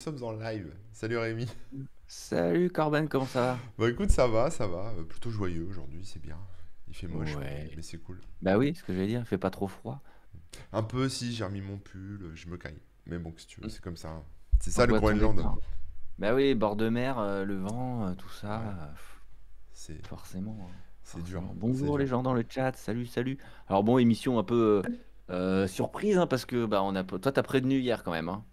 Nous sommes en live. Salut Rémi. Salut Corben, comment ça va? Bon écoute, ça va, ça va. Plutôt joyeux aujourd'hui, c'est bien. Il fait moche, mais Ouais. c'est cool. Bah oui, ce que j'allais dire, il fait pas trop froid. Un peu si j'ai remis mon pull, je me caille. Mais bon, si tu veux, Mm. c'est comme ça, hein. C'est On ça le doit tomber Groenland. par. Bah oui, bord de mer, le vent, tout ça, Ouais, c'est forcément, hein, c'est dur, forcément. c'est Bonjour les dur. gens dans le chat, salut, salut. Alors bon, émission un peu surprise, hein, parce que bah toi t'as prévenu hier quand même, hein.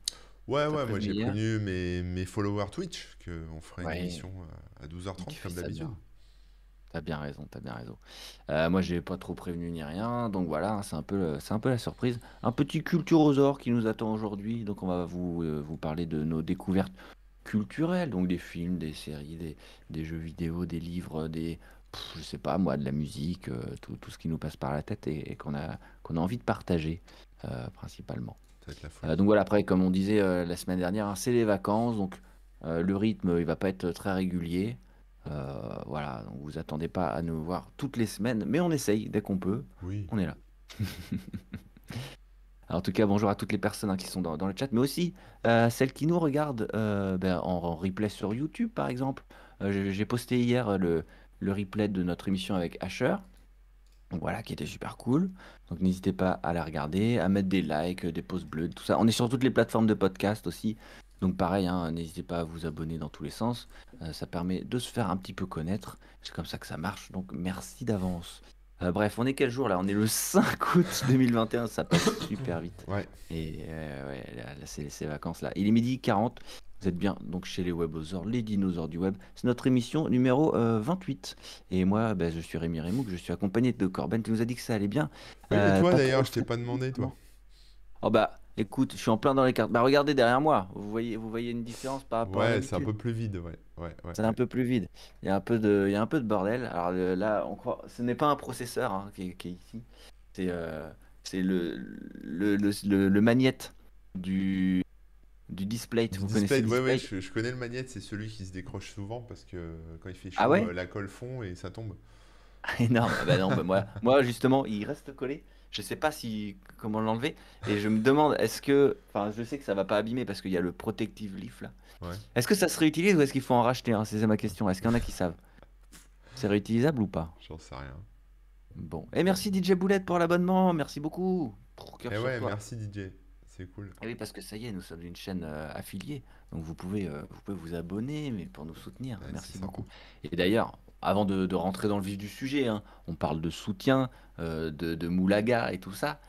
Ouais, T'as ouais, moi prévenu j'ai hier. prévenu mes followers Twitch qu'on ferait une Ouais, émission à et 12h30 tu fais comme ça d'habitude. bien. T'as bien raison, t'as bien raison. Moi, j'ai pas trop prévenu ni rien, donc voilà, hein, c'est un peu la surprise. Un petit culturosaure qui nous attend aujourd'hui, donc on va vous parler de nos découvertes culturelles, donc des films, des séries, des jeux vidéo, des livres, je sais pas moi, de la musique, tout ce qui nous passe par la tête et qu'on a envie de partager, principalement. Ça va être la folie. Donc voilà, après, comme on disait la semaine dernière, hein, c'est les vacances, donc le rythme, il va pas être très régulier. Voilà, donc vous attendez pas à nous voir toutes les semaines, mais on essaye dès qu'on peut, Oui. on est là. Alors, en tout cas, bonjour à toutes les personnes hein, qui sont dans le chat, mais aussi celles qui nous regardent en replay sur YouTube, par exemple. J'ai posté hier le replay de notre émission avec Asher, donc voilà, qui était super cool. Donc n'hésitez pas à la regarder, à mettre des likes, des pouces bleus, tout ça. On est sur toutes les plateformes de podcast aussi. Donc pareil, hein, n'hésitez pas à vous abonner dans tous les sens. Ça permet de se faire un petit peu connaître. C'est comme ça que ça marche. Donc merci d'avance. Bref, on est quel jour là? On est le 5 août 2021. Ça passe super vite. Ouais. Et ouais, là, c'est ces vacances-là. Il est 12h40. Vous êtes bien donc chez les webosaures, les dinosaures du web. C'est notre émission numéro 28. Et moi, ben, je suis Rémi Remouk, je suis accompagné de Corben. Tu nous as dit que ça allait bien. Oui, et toi Pas trop d'ailleurs, le je t'ai feu pas demandé, toi. actuellement. Oh bah, écoute, je suis en plein dans les cartes. Bah, regardez derrière moi. Vous voyez une différence par rapport à Ouais, c'est un d'habitude. peu plus vide, ouais. Ouais, ouais, C'est un ouais. peu plus vide. Il y a un peu de bordel. Alors là, on croit, ce n'est pas un processeur hein, qui est ici. C'est c'est le magnète du, du display. Du Vous connaissez display, le ouais, ouais, display? je connais le magnète, c'est celui qui se décroche souvent parce que quand il fait Ah chaud, ouais? la colle fond et ça tombe. Énorme. Ah bah non, bah moi justement, il reste collé. Je sais pas si comment l'enlever. Et je me demande, enfin, je sais que ça va pas abîmer parce qu'il y a le protective leaf là. Ouais, Est-ce que ça se réutilise ou est-ce qu'il faut en racheter un? C'est ça ma question. Est-ce qu'il y en a qui savent? C'est réutilisable ou pas? j'en sais rien. Bon. Et merci DJ Boulette pour l'abonnement. Merci beaucoup. Et Cœur sur ouais, toi. merci DJ, c'est cool. Et oui, parce que ça y est, nous sommes une chaîne affiliée. Donc vous pouvez vous abonner mais pour nous soutenir. Ouais, c'est Merci sympa. beaucoup. Et d'ailleurs, avant de rentrer dans le vif du sujet, hein, on parle de soutien, de Moulaga et tout ça.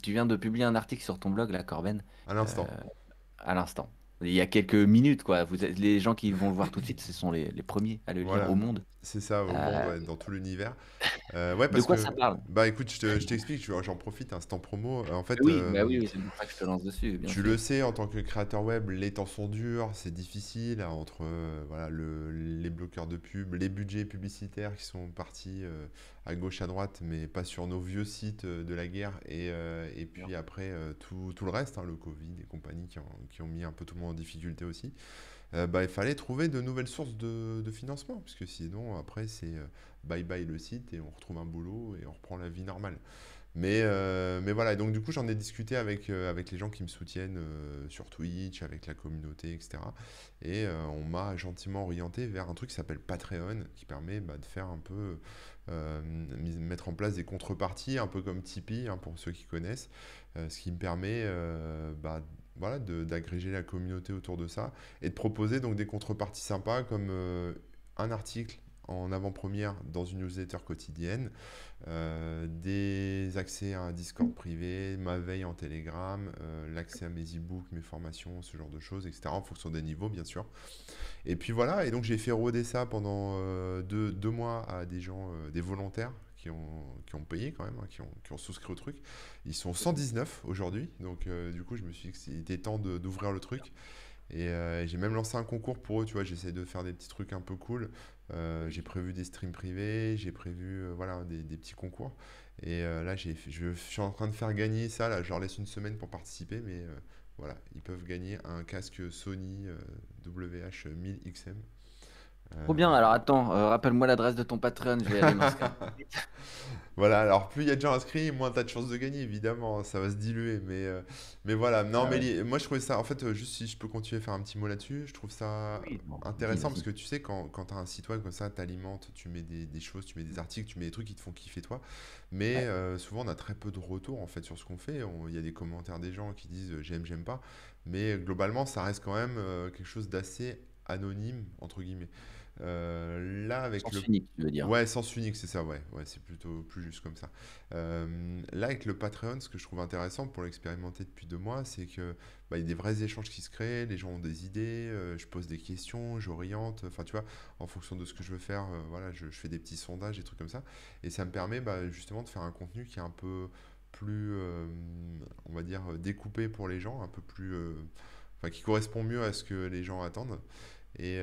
Tu viens de publier un article sur ton blog, là, Corben, À euh, l'instant. à l'instant. Il y a quelques minutes, quoi. Les gens qui vont le voir tout de suite, ce sont les premiers à le lire au Voilà, monde. c'est ça au monde, Euh, ouais, dans tout l'univers. Ouais, de parce quoi ça que, parle? bah écoute, je t'explique, j'en profite, instant promo. En fait, Oui, bah oui, oui, c'est pour ça que je te lance dessus, bien tu le sûr. sais, en tant que créateur web, les temps sont durs, c'est difficile entre voilà, les bloqueurs de pub, les budgets publicitaires qui sont partis à gauche, à droite, mais pas sur nos vieux sites de la guerre, et Bien. puis après tout le reste, hein, le Covid et compagnie qui ont mis un peu tout le monde en difficulté aussi. Bah, il fallait trouver de nouvelles sources de financement, parce que sinon, après, c'est bye bye le site et on retrouve un boulot et on reprend la vie normale. Mais voilà, et donc du coup, j'en ai discuté avec les gens qui me soutiennent sur Twitch, avec la communauté, etc. Et on m'a gentiment orienté vers un truc qui s'appelle Patreon, qui permet bah, de faire un peu, mettre en place des contreparties, un peu comme Tipeee, hein, pour ceux qui connaissent, ce qui me permet bah, voilà, d'agréger la communauté autour de ça et de proposer donc des contreparties sympas comme un article en avant-première dans une newsletter quotidienne, des accès à un Discord privé, ma veille en Telegram, l'accès à mes e-books, mes formations, ce genre de choses, etc. En fonction des niveaux, bien sûr. Et puis voilà, et donc j'ai fait rôder ça pendant 2 mois à des gens, des volontaires qui ont payé quand même, hein, qui ont souscrit au truc. Ils sont 119 aujourd'hui, donc du coup je me suis dit que c'était temps d'ouvrir le truc. Et j'ai même lancé un concours pour eux, tu vois, j'essaie de faire des petits trucs un peu cool. J'ai prévu des streams privés, j'ai prévu voilà, des petits concours. Et là, je suis en train de faire gagner ça, là, je leur laisse une semaine pour participer, mais voilà, ils peuvent gagner un casque Sony WH-1000 XM. Trop bien. Alors attends, rappelle-moi l'adresse de ton Patreon, je vais aller m'inscrire. Voilà, alors plus il y a de gens inscrits, moins tu as de chances de gagner, évidemment, ça va se diluer, mais voilà. Non, Ah mais ouais. moi je trouvais ça, en fait, juste si je peux continuer à faire un petit mot là-dessus, je trouve ça Oui, bon, vas-y, intéressant parce vas-y. que tu sais, quand tu as un site web comme ça, tu alimentes, tu mets des choses, tu mets des articles, tu mets des trucs qui te font kiffer toi, mais Ouais, souvent on a très peu de retours en fait sur ce qu'on fait. Il y a des commentaires des gens qui disent j'aime, j'aime pas, mais globalement ça reste quand même quelque chose d'assez anonyme, entre guillemets. Là, avec sens le unique, tu veux dire. Ouais, sens unique, c'est ça, ouais. Ouais, c'est plutôt plus juste comme ça. Là, avec le Patreon, ce que je trouve intéressant pour l'expérimenter depuis 2 mois, c'est que il y a des vrais échanges qui se créent, les gens ont des idées, je pose des questions, j'oriente, enfin, tu vois, en fonction de ce que je veux faire, voilà, je fais des petits sondages, des trucs comme ça. Et ça me permet justement de faire un contenu qui est un peu plus, on va dire, découpé pour les gens, un peu plus, enfin, qui correspond mieux à ce que les gens attendent. Et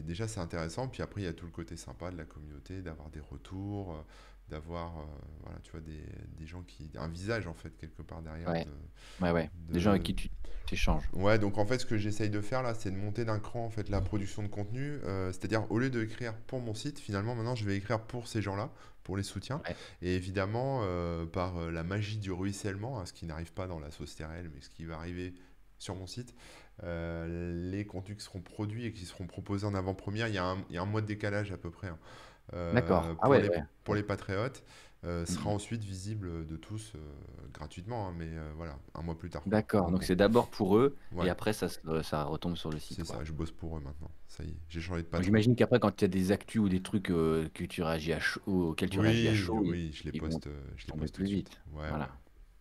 déjà, c'est intéressant. Puis après, il y a tout le côté sympa de la communauté, d'avoir des retours, d'avoir, voilà, tu vois, des gens qui... Un visage, en fait, quelque part derrière Ouais, ouais, ouais. Des gens avec de... qui tu t'échanges. Ouais, donc en fait, ce que j'essaye de faire là, c'est de monter d'un cran, en fait, la production de contenu. C'est-à-dire, au lieu d'écrire pour mon site, finalement, maintenant, je vais écrire pour ces gens-là, pour les soutiens. Ouais, Et évidemment, par la magie du ruissellement, hein, ce qui n'arrive pas dans la sauce TRL, mais ce qui va arriver sur mon site, les contenus qui seront produits et qui seront proposés en avant-première, il y a un mois de décalage à peu près, hein. d'accord. Ah Pour ouais, les, ouais. pour les patriotes, Mm, sera mm. ensuite visible de tous gratuitement, hein, mais voilà, un mois plus tard, quoi. D'accord. Donc, Donc c'est d'abord pour eux et ouais, après ça retombe sur le c'est site, ça, quoi. je bosse pour eux maintenant. Ça y est, j'ai changé de Donc patron. j'imagine qu'après, quand il y a des actus ou des trucs que tu réagis à chaud, auxquels tu réagis à Oui, chaud, oui, ils vont je les tomber poste tout plus de suite. vite. Ouais, Voilà. ouais.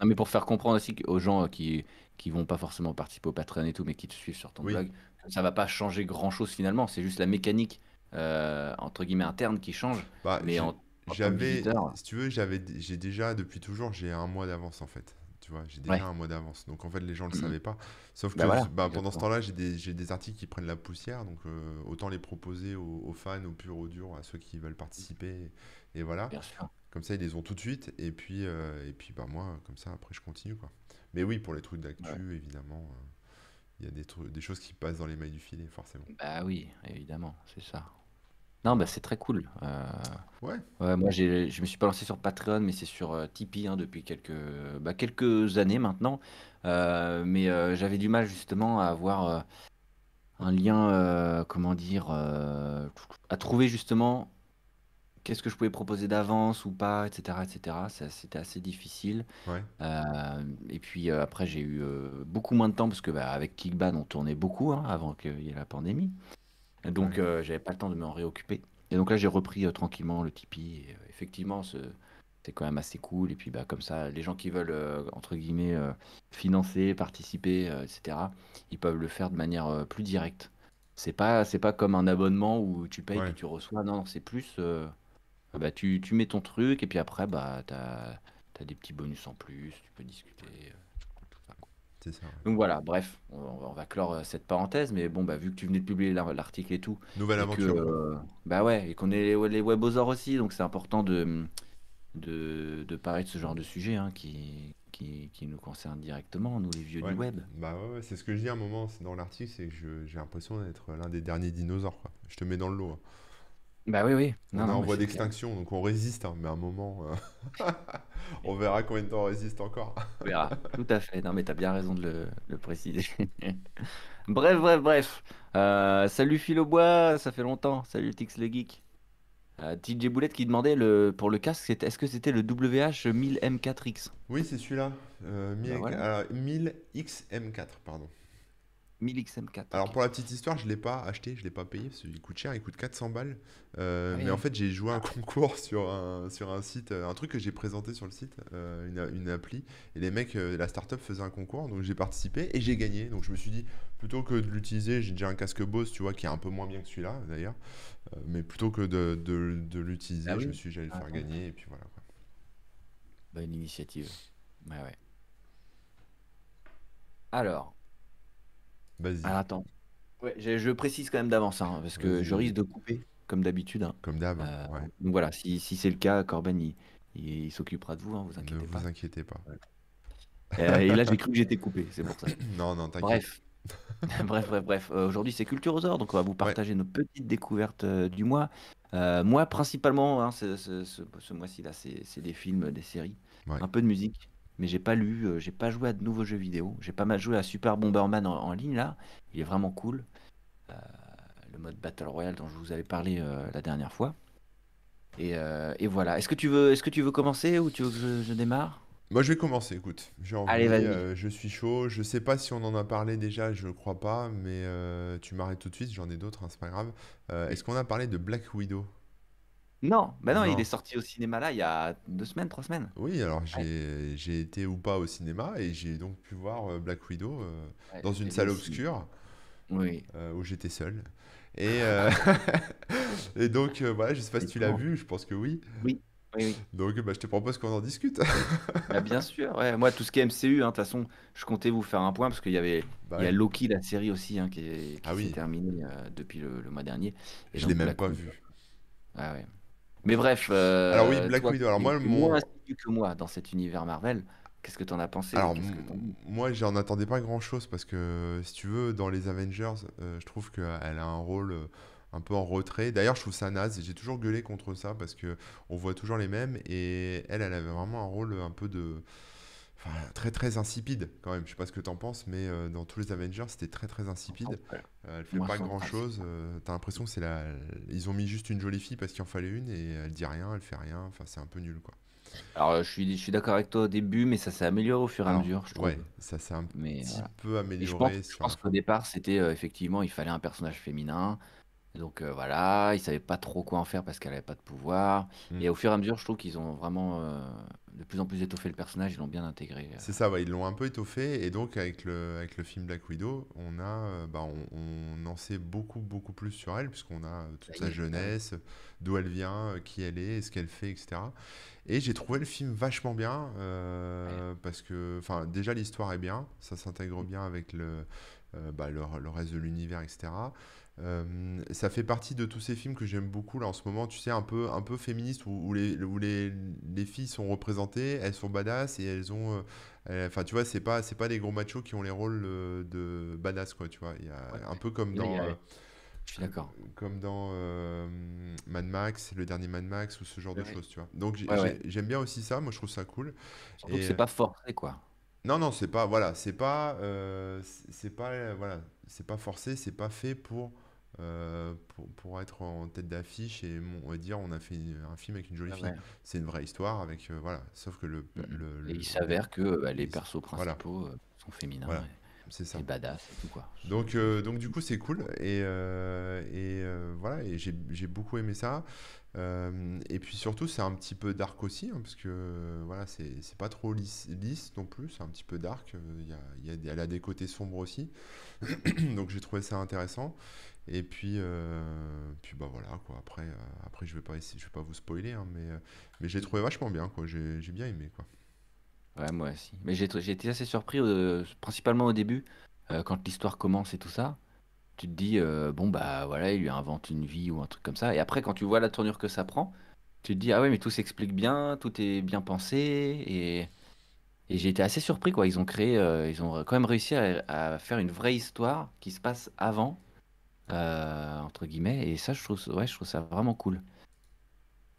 Non, mais pour faire comprendre aussi aux gens qui vont pas forcément participer au Patreon et tout, mais qui te suivent sur ton Oui, blog, ça va pas changer grand-chose finalement. C'est juste la mécanique, entre guillemets, interne qui change. bah, Mais en tant que visiteur, si tu veux, j'ai déjà, depuis toujours, j'ai un mois d'avance en fait. Tu vois, j'ai déjà ouais. un mois d'avance. Donc en fait, les gens ne le Mm, mm. savaient pas. Sauf Bah que voilà, pendant ce exactement. temps-là, j'ai des articles qui prennent la poussière. Donc autant les proposer aux fans, aux purs, aux durs, à ceux qui veulent participer. Et voilà. Bien sûr. Comme ça, ils les ont tout de suite. Et puis bah, moi, comme ça, après, je continue, quoi. Mais oui, pour les trucs Ouais. d'actu, évidemment, il y a des choses qui passent dans les mailles du filet, forcément. Bah oui, évidemment, c'est ça. Non, bah Voilà. c'est très cool. Ouais, Ouais, moi, je me suis pas lancé sur Patreon, mais c'est sur Tipeee hein, depuis quelques années maintenant. Mais j'avais du mal justement à avoir un lien, comment dire, à trouver justement qu'est-ce que je pouvais proposer d'avance ou pas, etc., etc. C'était assez difficile. ouais, Et puis après, j'ai eu beaucoup moins de temps parce que avec Kickban, on tournait beaucoup hein, avant qu'il y ait la pandémie. Donc, ouais. j'avais pas le temps de m'en réoccuper. Et donc là, j'ai repris tranquillement le Tipeee. Et, effectivement, c'est quand même assez cool. Et puis, bah, comme ça, les gens qui veulent, entre guillemets, financer, participer, etc., ils peuvent le faire de manière plus directe. C'est pas comme un abonnement où tu payes puis Ouais, tu reçois. Non, c'est plus, bah, tu mets ton truc et puis après, bah, t'as des petits bonus en plus. Tu peux discuter. Tout ça, quoi. c'est ça, ouais. Donc voilà, bref, on va clore cette parenthèse, mais bon, bah, vu que tu venais de publier l'article et tout, Nouvelle et que, aventure, quoi. bah ouais, et qu'on est les webosaures aussi, donc c'est important de parler de ce genre de sujet hein, qui nous concerne directement, nous les vieux du Ouais, web. bah ouais, ouais, c'est ce que je dis à un moment dans l'article, c'est que j'ai l'impression d'être l'un des derniers dinosaures, quoi. Je te mets dans le lot, hein. Bah oui, oui, On non, est non, en mais voie c'est clair. d'extinction, donc on résiste, hein, mais à un moment, on verra combien de temps on résiste encore. On verra, tout à fait. Non, mais t'as bien raison de le préciser. Bref, bref, bref. Salut Philobois, ça fait longtemps. Salut Tix le Geek. TJ Boulette qui demandait pour le casque, est-ce que c'était le WH-1000M4X? Oui, c'est celui-là, Bah voilà, 1000XM4, pardon. 1000XM4, Alors ok. pour la petite histoire, je l'ai pas acheté, je l'ai pas payé parce qu'il coûte cher, il coûte 400 balles. Ah Mais en oui. fait, j'ai joué un concours sur un site, un truc que j'ai présenté sur le site, une appli. Et les mecs, la startup faisait un concours, donc j'ai participé et j'ai gagné. Donc je me suis dit, plutôt que de l'utiliser, j'ai déjà un casque Bose, tu vois, qui est un peu moins bien que celui-là d'ailleurs. Mais plutôt que de Ah l'utiliser, je me oui. suis dit, j'allais le Ah, faire ouais. gagner et puis voilà, quoi. Bonne initiative. Ouais, ouais. Alors, Vas-y, alors attends. Ouais, je précise quand même d'avance, hein, parce que vas-y, je risque vas-y. de couper, comme d'habitude. Hein. Comme d'hab, ouais. Donc voilà, si c'est le cas, Corben, il s'occupera de vous, hein, vous Ne inquiétez vous pas. inquiétez pas. Et là, j'ai cru que j'étais coupé, c'est pour ça. Non, non, t'inquiète. Bref. Bref, bref, bref. Aujourd'hui, c'est Culture aux Or, donc on va vous Ouais, partager nos petites découvertes du mois. Moi, principalement, hein, ce mois-ci là, c'est des films, des séries, ouais. un peu de musique, mais j'ai pas lu, j'ai pas joué à de nouveaux jeux vidéo. J'ai pas mal joué à Super Bomberman en ligne là. Il est vraiment cool. Euh, le mode Battle Royale dont je vous avais parlé la dernière fois. Et voilà. Est-ce que tu veux commencer ou tu veux que je démarre? Moi, je vais commencer, écoute. J'ai Allez, envie, vas-y. je suis chaud. Je sais pas si on en a parlé déjà, je crois pas, mais tu m'arrêtes tout de suite, j'en ai d'autres, hein, c'est pas grave. Est-ce qu'on a parlé de Black Widow? Non, bah non, il est Non. sorti au cinéma là il y a 2 semaines, 3 semaines. Oui, alors Ouais, j'ai été ou pas au cinéma et j'ai donc pu voir Black Widow ouais, dans je une l'ai vu salle aussi. obscure Oui. où j'étais seul. Et, et donc voilà, je sais pas si tu l'as Effectivement. vu, je pense que oui. Oui, oui, oui. Donc bah, je te propose qu'on en discute. Bah, bien sûr, ouais. Moi, tout ce qui est MCU, hein, de toute façon, je comptais vous faire un point parce Bah il y a ouais. Loki, la série aussi, hein, Ah qui s'est oui, terminée depuis le mois dernier. Et je l'ai donc même Black pas Widow. vu. Ah ouais. Mais bref, Alors oui, Black toi Widow. Alors qui moi, es moins mon, assidu que moi dans cet univers Marvel, qu'est-ce que t'en as pensé et Alors, qu'est-ce que t'en dis? moi, j'en attendais pas grand-chose parce que, si tu veux, dans les Avengers, je trouve qu'elle a un rôle un peu en retrait. D'ailleurs, je trouve ça naze. J'ai toujours gueulé contre ça parce que on voit toujours les mêmes et elle avait vraiment un rôle un peu de, enfin, très très insipide quand même. Je sais pas ce que t'en penses, mais dans tous les Avengers, c'était très très insipide. Central. Elle fait Moi, pas central, c'est grand-chose. ça. T'as l'impression que c'est la, ils ont mis juste une jolie fille parce qu'il en fallait une et elle dit rien, elle fait rien. Enfin, c'est un peu nul quoi. Alors, je suis d'accord avec toi au début, mais ça s'est amélioré au fur et à Alors, mesure, je ouais, trouve. ça s'est un Mais petit voilà. peu Et je pense, amélioré je sur la pense qu'au fin. départ, c'était effectivement, il fallait un personnage féminin. Donc voilà, ils savaient pas trop quoi en faire parce qu'elle avait pas de pouvoir. Hmm. Et au fur et à mesure, je trouve qu'ils ont vraiment de plus en plus étoffé le personnage, ils l'ont bien intégré. C'est ça, ouais, ils l'ont un peu étoffé et donc avec le film Black Widow, on a, bah, on en sait beaucoup beaucoup plus sur elle puisqu'on a Ça toute y sa est, bah oui. jeunesse, d'où elle vient, qui elle est, ce qu'elle fait, etc. Et j'ai trouvé le film vachement bien Ouais. parce que, enfin, déjà l'histoire est bien, ça s'intègre bien avec bah, le reste de l'univers, etc. Ça fait partie de tous ces films que j'aime beaucoup là en ce moment, tu sais, un peu féministes où les filles sont représentées, elles sont badass et elles ont, enfin, tu vois, c'est pas les gros machos qui ont les rôles de badass, quoi, tu vois. Il y Ouais, a un ouais. peu Là, je suis d'accord. comme dans Mad Max, le dernier Mad Max ou ce genre Ouais, de ouais. choses, tu vois. Donc Ouais, ouais. j'aime bien aussi ça, moi je trouve ça cool. Surtout que Et c'est pas forcé, quoi. non, non, c'est pas, voilà, c'est pas, voilà, c'est pas forcé, c'est pas fait pour être en tête d'affiche et on va dire on a fait un film avec une jolie Ouais, fille. ouais. C'est une vraie histoire avec, voilà, sauf que Mhm. Et il s'avère que les persos voilà, principaux sont féminins voilà, c'est et ça. badass et tout, quoi. Donc du coup c'est cool et voilà et j'ai beaucoup aimé ça. Et puis surtout c'est un petit peu dark aussi hein, parce que voilà c'est pas trop lisse non plus, c'est un petit peu dark. Elle a des côtés sombres aussi, donc j'ai trouvé ça intéressant. Et puis bah voilà quoi. Après je vais pas vous spoiler hein, mais j'ai trouvé vachement bien quoi. J'ai bien aimé quoi. Ouais, moi aussi. Mais j'ai été assez surpris, principalement au début, quand l'histoire commence et tout ça. Tu te dis, bon, bah voilà, il lui invente une vie ou un truc comme ça. Et après, quand tu vois la tournure que ça prend, tu te dis, ah ouais, mais tout s'explique bien, tout est bien pensé. Et j'ai été assez surpris, quoi. Ils ont quand même réussi à faire une vraie histoire qui se passe avant, entre guillemets. Et ça, ouais, je trouve ça vraiment cool.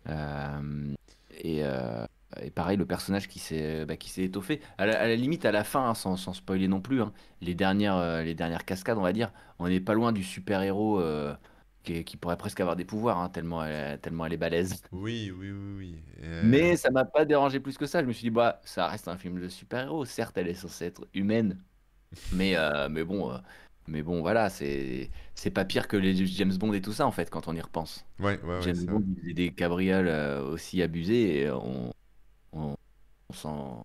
Euh, et, euh, et pareil, le personnage qui s'est étoffé. À la limite, à la fin, hein, sans spoiler non plus, hein, les dernières cascades, on va dire, on n'est pas loin du super-héros qui pourrait presque avoir des pouvoirs, hein, tellement elle est balèze. Oui oui oui oui. Mais ça m'a pas dérangé plus que ça. Je me suis dit, bah, ça reste un film de super-héros. Certes, elle est censée être humaine, mais bon, voilà, c'est pas pire que les James Bond et tout ça, en fait, quand on y repense. Ouais ouais ouais James c'est vrai. Bond, il faisait des cabrioles aussi abusées et on, on s'en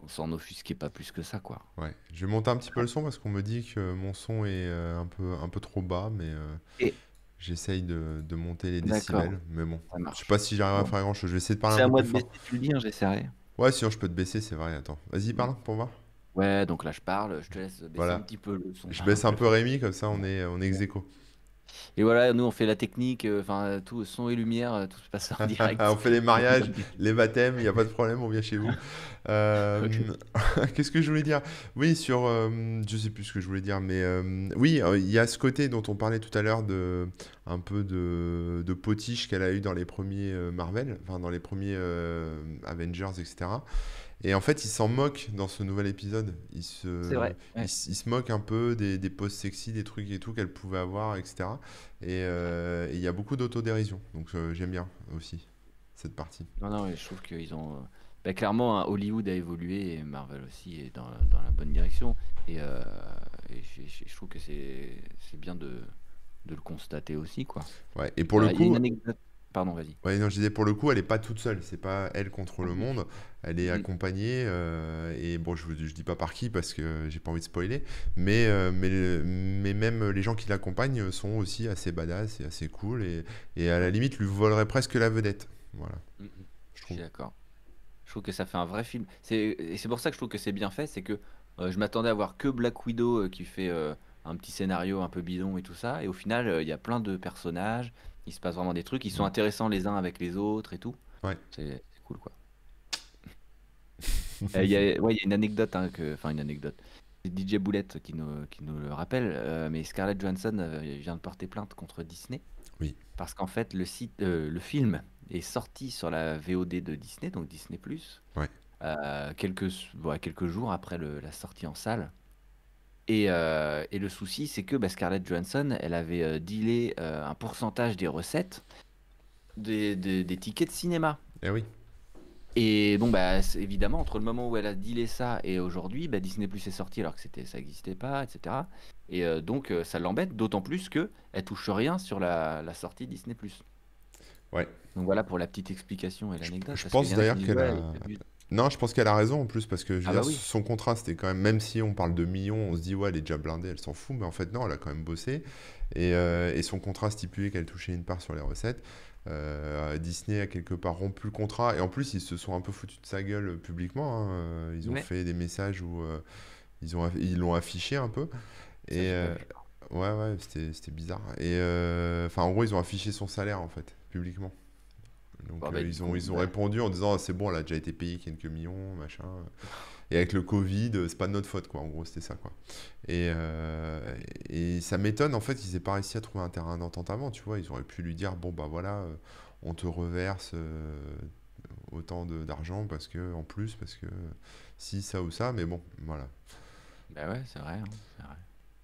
on s'en offusquait pas plus que ça, quoi. Ouais, je vais monter un petit peu le son parce qu'on me dit que mon son est un peu trop bas, mais Et j'essaye de monter les d'accord, décibels. Mais bon, ça je sais pas marche. si j'arrive à Bon, faire grand-chose. Je vais essayer de parler un c'est à peu moi plus de fort. baisser, tu le dis, hein, j'essaierai. Ouais, sinon je peux te baisser, c'est vrai. Attends, vas-y, Mm. parle pour voir. Ouais, donc là je parle, je te laisse baisser un Voilà, petit peu le son je là, un baisse un peu peu fort. Rémi, comme ça on est ex Ouais. aequo. Et voilà, nous on fait la technique, enfin tout son et lumière, tout se passe en On direct. fait les On fait pas mariages, de les baptêmes, il n'y a pas de problème, on vient chez vous. Ok. Euh, Qu'est-ce que je voulais dire? Oui, je sais plus ce que je voulais dire, mais oui, il y a ce côté dont on parlait tout à l'heure un peu de potiche qu'elle a eu dans les premiers Marvel, enfin dans les premiers Avengers, etc. Et en fait, il s'en moque dans ce nouvel épisode. C'est vrai, ouais. Il se moque un peu des poses sexy, des trucs et tout qu'elle pouvait avoir, etc. Et il y a beaucoup d'autodérision. Donc j'aime bien aussi cette partie. Non, non, mais je trouve qu'ils ont. Bah, clairement, hein, Hollywood a évolué et Marvel aussi est dans la bonne direction. Et je trouve que c'est bien de le constater aussi, quoi. Ouais. Et pour le Il y a une coup, anecdote. Pardon, vas-y. ouais, non, je disais pour le coup, elle est pas toute seule. C'est pas elle contre Ah le oui. monde. Elle est Mhm. accompagnée. Et bon, je dis pas par qui parce que j'ai pas envie de spoiler. Mais même les gens qui l'accompagnent sont aussi assez badass et assez cool. Et à la Ouais. limite, lui voleraient presque la vedette. Voilà, Mhm. je Je suis trouve. d'accord. Je trouve que ça fait un vrai film. Et c'est pour ça que je trouve que c'est bien fait. C'est que je m'attendais à voir que Black Widow qui fait un petit scénario un peu bidon et tout ça. Et au final, il y a plein de personnages. Il se passe vraiment des trucs. Ils sont Mm. intéressants les uns avec les autres et tout. Ouais. C'est cool, quoi. Ouais, il y a une anecdote, hein, enfin une anecdote. C'est DJ Boulette qui nous le rappelle. Mais Scarlett Johansson vient de porter plainte contre Disney. Oui. Parce qu'en fait, le film est sorti sur la VOD de Disney, donc Disney+. Ouais. Quelques jours après la sortie en salle. Et le souci, c'est que Scarlett Johansson, elle avait dealé un pourcentage des recettes des tickets de cinéma. Eh oui. Et bon, évidemment, entre le moment où elle a dealé ça et aujourd'hui, Disney Plus est sorti alors que ça n'existait pas, etc. Et donc, ça l'embête, d'autant plus que elle touche rien sur la sortie Disney Plus. Ouais. Donc voilà pour la petite explication et Je, l'anecdote, je parce qu'il pense y en a qui d'ailleurs disent, qu'elle ouais, a. c'est abusé. Non, je pense qu'elle a raison en plus parce que je veux Ah dire, bah oui. son contrat c'était quand même, même si on parle de millions, on se dit ouais, elle est déjà blindée, elle s'en fout, mais en fait non, elle a quand même bossé et son contrat stipulait qu'elle touchait une part sur les recettes. Disney a quelque part rompu le contrat et en plus ils se sont un peu foutus de sa gueule publiquement, hein. Ils ont Mais fait des messages où ils l'ont affiché un peu ça, et j'ai pas vu. ouais, ouais, c'était bizarre. Et enfin en gros ils ont affiché son salaire en fait publiquement. Donc Bon, bah, du coup, ils ont répondu en disant ah, c'est bon, elle a déjà été payée quelques millions, machin. Et avec le Covid, c'est pas de notre faute, quoi. En gros, c'était ça, quoi. Et, euh, et ça m'étonne, en fait, ils aient pas réussi à trouver un terrain d'entente avant, tu vois. Ils auraient pu lui dire bon, bah voilà, on te reverse autant d'argent parce que, en plus, parce que si, ça ou ça, mais bon, voilà. bah ouais, c'est vrai, hein, c'est vrai.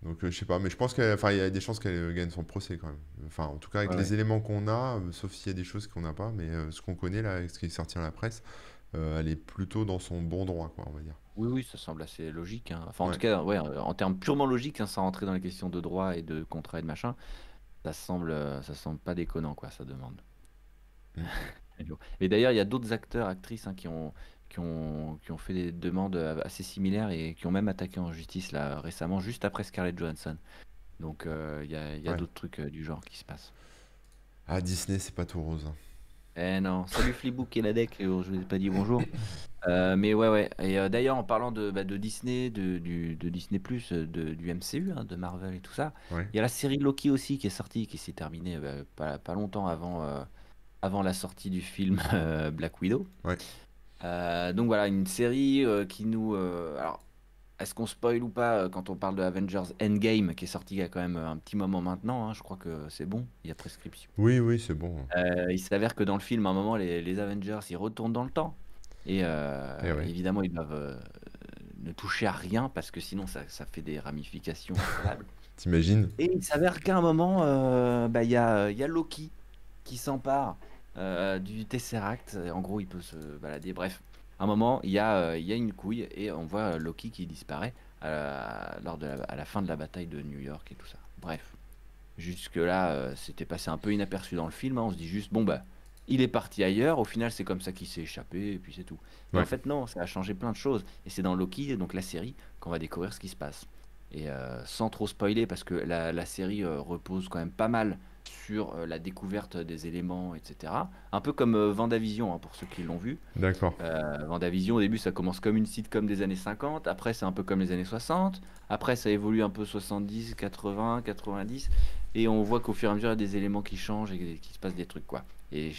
Donc, je sais pas, mais je pense qu'il y a des chances qu'elle gagne son procès quand même. Enfin, en tout cas, avec Ouais, ouais. les éléments qu'on a, sauf s'il y a des choses qu'on n'a pas, mais ce qu'on connaît là, avec ce qui est sorti dans la presse, elle est plutôt dans son bon droit, quoi, on va dire. Oui, oui, ça semble assez logique, hein. Enfin, en Ouais. tout cas, ouais, en termes purement logiques, hein, sans rentrer dans les questions de droit et de contrat et de machin, ça semble pas déconnant, quoi, ça demande. Mm. Et d'ailleurs, il y a d'autres acteurs, actrices, hein, qui ont fait des demandes assez similaires et qui ont même attaqué en justice là récemment, juste après Scarlett Johansson. Donc il y a Ouais. d'autres trucs du genre qui se passent. Ah, Disney, c'est pas tout rose, hein. Eh non, salut Flibouk et Ladek, je vous ai pas dit bonjour. Mais ouais, ouais. Et d'ailleurs, en parlant de Disney, de Disney+, du MCU, hein, de Marvel et tout ça, Ouais. il y a la série Loki aussi qui est sortie, qui s'est terminée pas longtemps avant la sortie du film Black Widow. Ouais. Donc voilà, une série qui nous... alors, est-ce qu'on spoil ou pas quand on parle de Avengers Endgame, qui est sorti il y a quand même un petit moment maintenant, hein, je crois que c'est bon, il y a prescription. Oui, oui, c'est bon. Il s'avère que dans le film, à un moment, les Avengers, ils retournent dans le temps. Et Eh ouais. évidemment, ils doivent ne toucher à rien, parce que sinon, ça fait des ramifications incroyables. T'imagines? Et il s'avère qu'à un moment, il y a Loki qui s'empare du Tesseract. En gros, il peut se balader. Bref, à un moment, il y a une couille et on voit Loki qui disparaît à la fin de la bataille de New York et tout ça. Bref, jusque-là, c'était passé un peu inaperçu dans le film, hein. On se dit juste, bon, il est parti ailleurs. Au final, c'est comme ça qu'il s'est échappé et puis c'est tout. Et en Ouais. fait, non, ça a changé plein de choses. Et c'est dans Loki, donc la série, qu'on va découvrir ce qui se passe. Et sans trop spoiler, parce que la série repose quand même pas mal sur la découverte des éléments, etc. Un peu comme Vendavision, hein, pour ceux qui l'ont vu. D'accord. Vendavision, au début, ça commence comme une sitcom des années 50, après c'est un peu comme les années 60, après ça évolue un peu 70, 80, 90, et on voit qu'au fur et à mesure, il y a des éléments qui changent et qu'il se passe des trucs, quoi. Et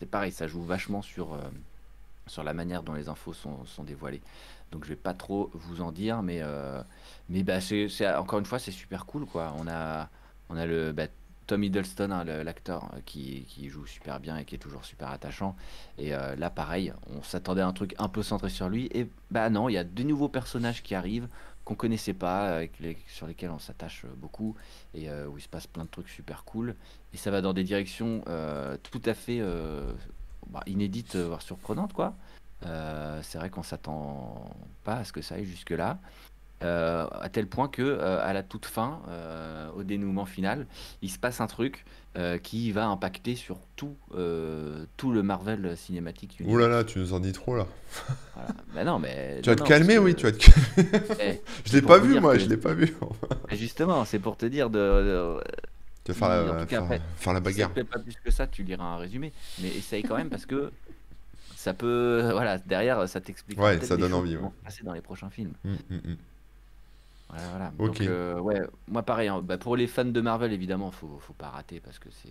c'est pareil, ça joue vachement sur la manière dont les infos sont dévoilées. Donc je vais pas trop vous en dire, mais bah, encore une fois, c'est super cool, quoi. On a Tom Hiddleston, hein, l'acteur, qui joue super bien et qui est toujours super attachant. Et là, pareil, on s'attendait à un truc un peu centré sur lui. Et bah non, il y a de nouveaux personnages qui arrivent, qu'on connaissait pas, sur lesquels on s'attache beaucoup, et où il se passe plein de trucs super cool. Et ça va dans des directions tout à fait inédites, voire surprenantes, quoi. C'est vrai qu'on s'attend pas à ce que ça aille jusque-là. À tel point que à la toute fin, au dénouement final, il se passe un truc qui va impacter sur tout le Marvel Cinematic Ouh là là, Universe. tu nous en dis trop là. Voilà. Mais non, mais Tu vas non, te non, parce calmer, oui, que tu vas te calmer. Je c'est l'ai pour pas vous vu, dire moi, que je l'ai pas vu. justement, c'est pour te dire Tu vas si, en tout cas faire, après, faire la si ça bagarre. te plaît pas plus que ça, tu liras un résumé. Mais essaye quand même parce que ça peut, voilà, derrière, ça t'expliquera Ouais, peut-être ça des donne choses envie, qui ouais. vont se passer dans les prochains films. Voilà, voilà. Ok. Donc, ouais, moi pareil, hein, bah, pour les fans de Marvel, évidemment, faut pas rater parce que c'est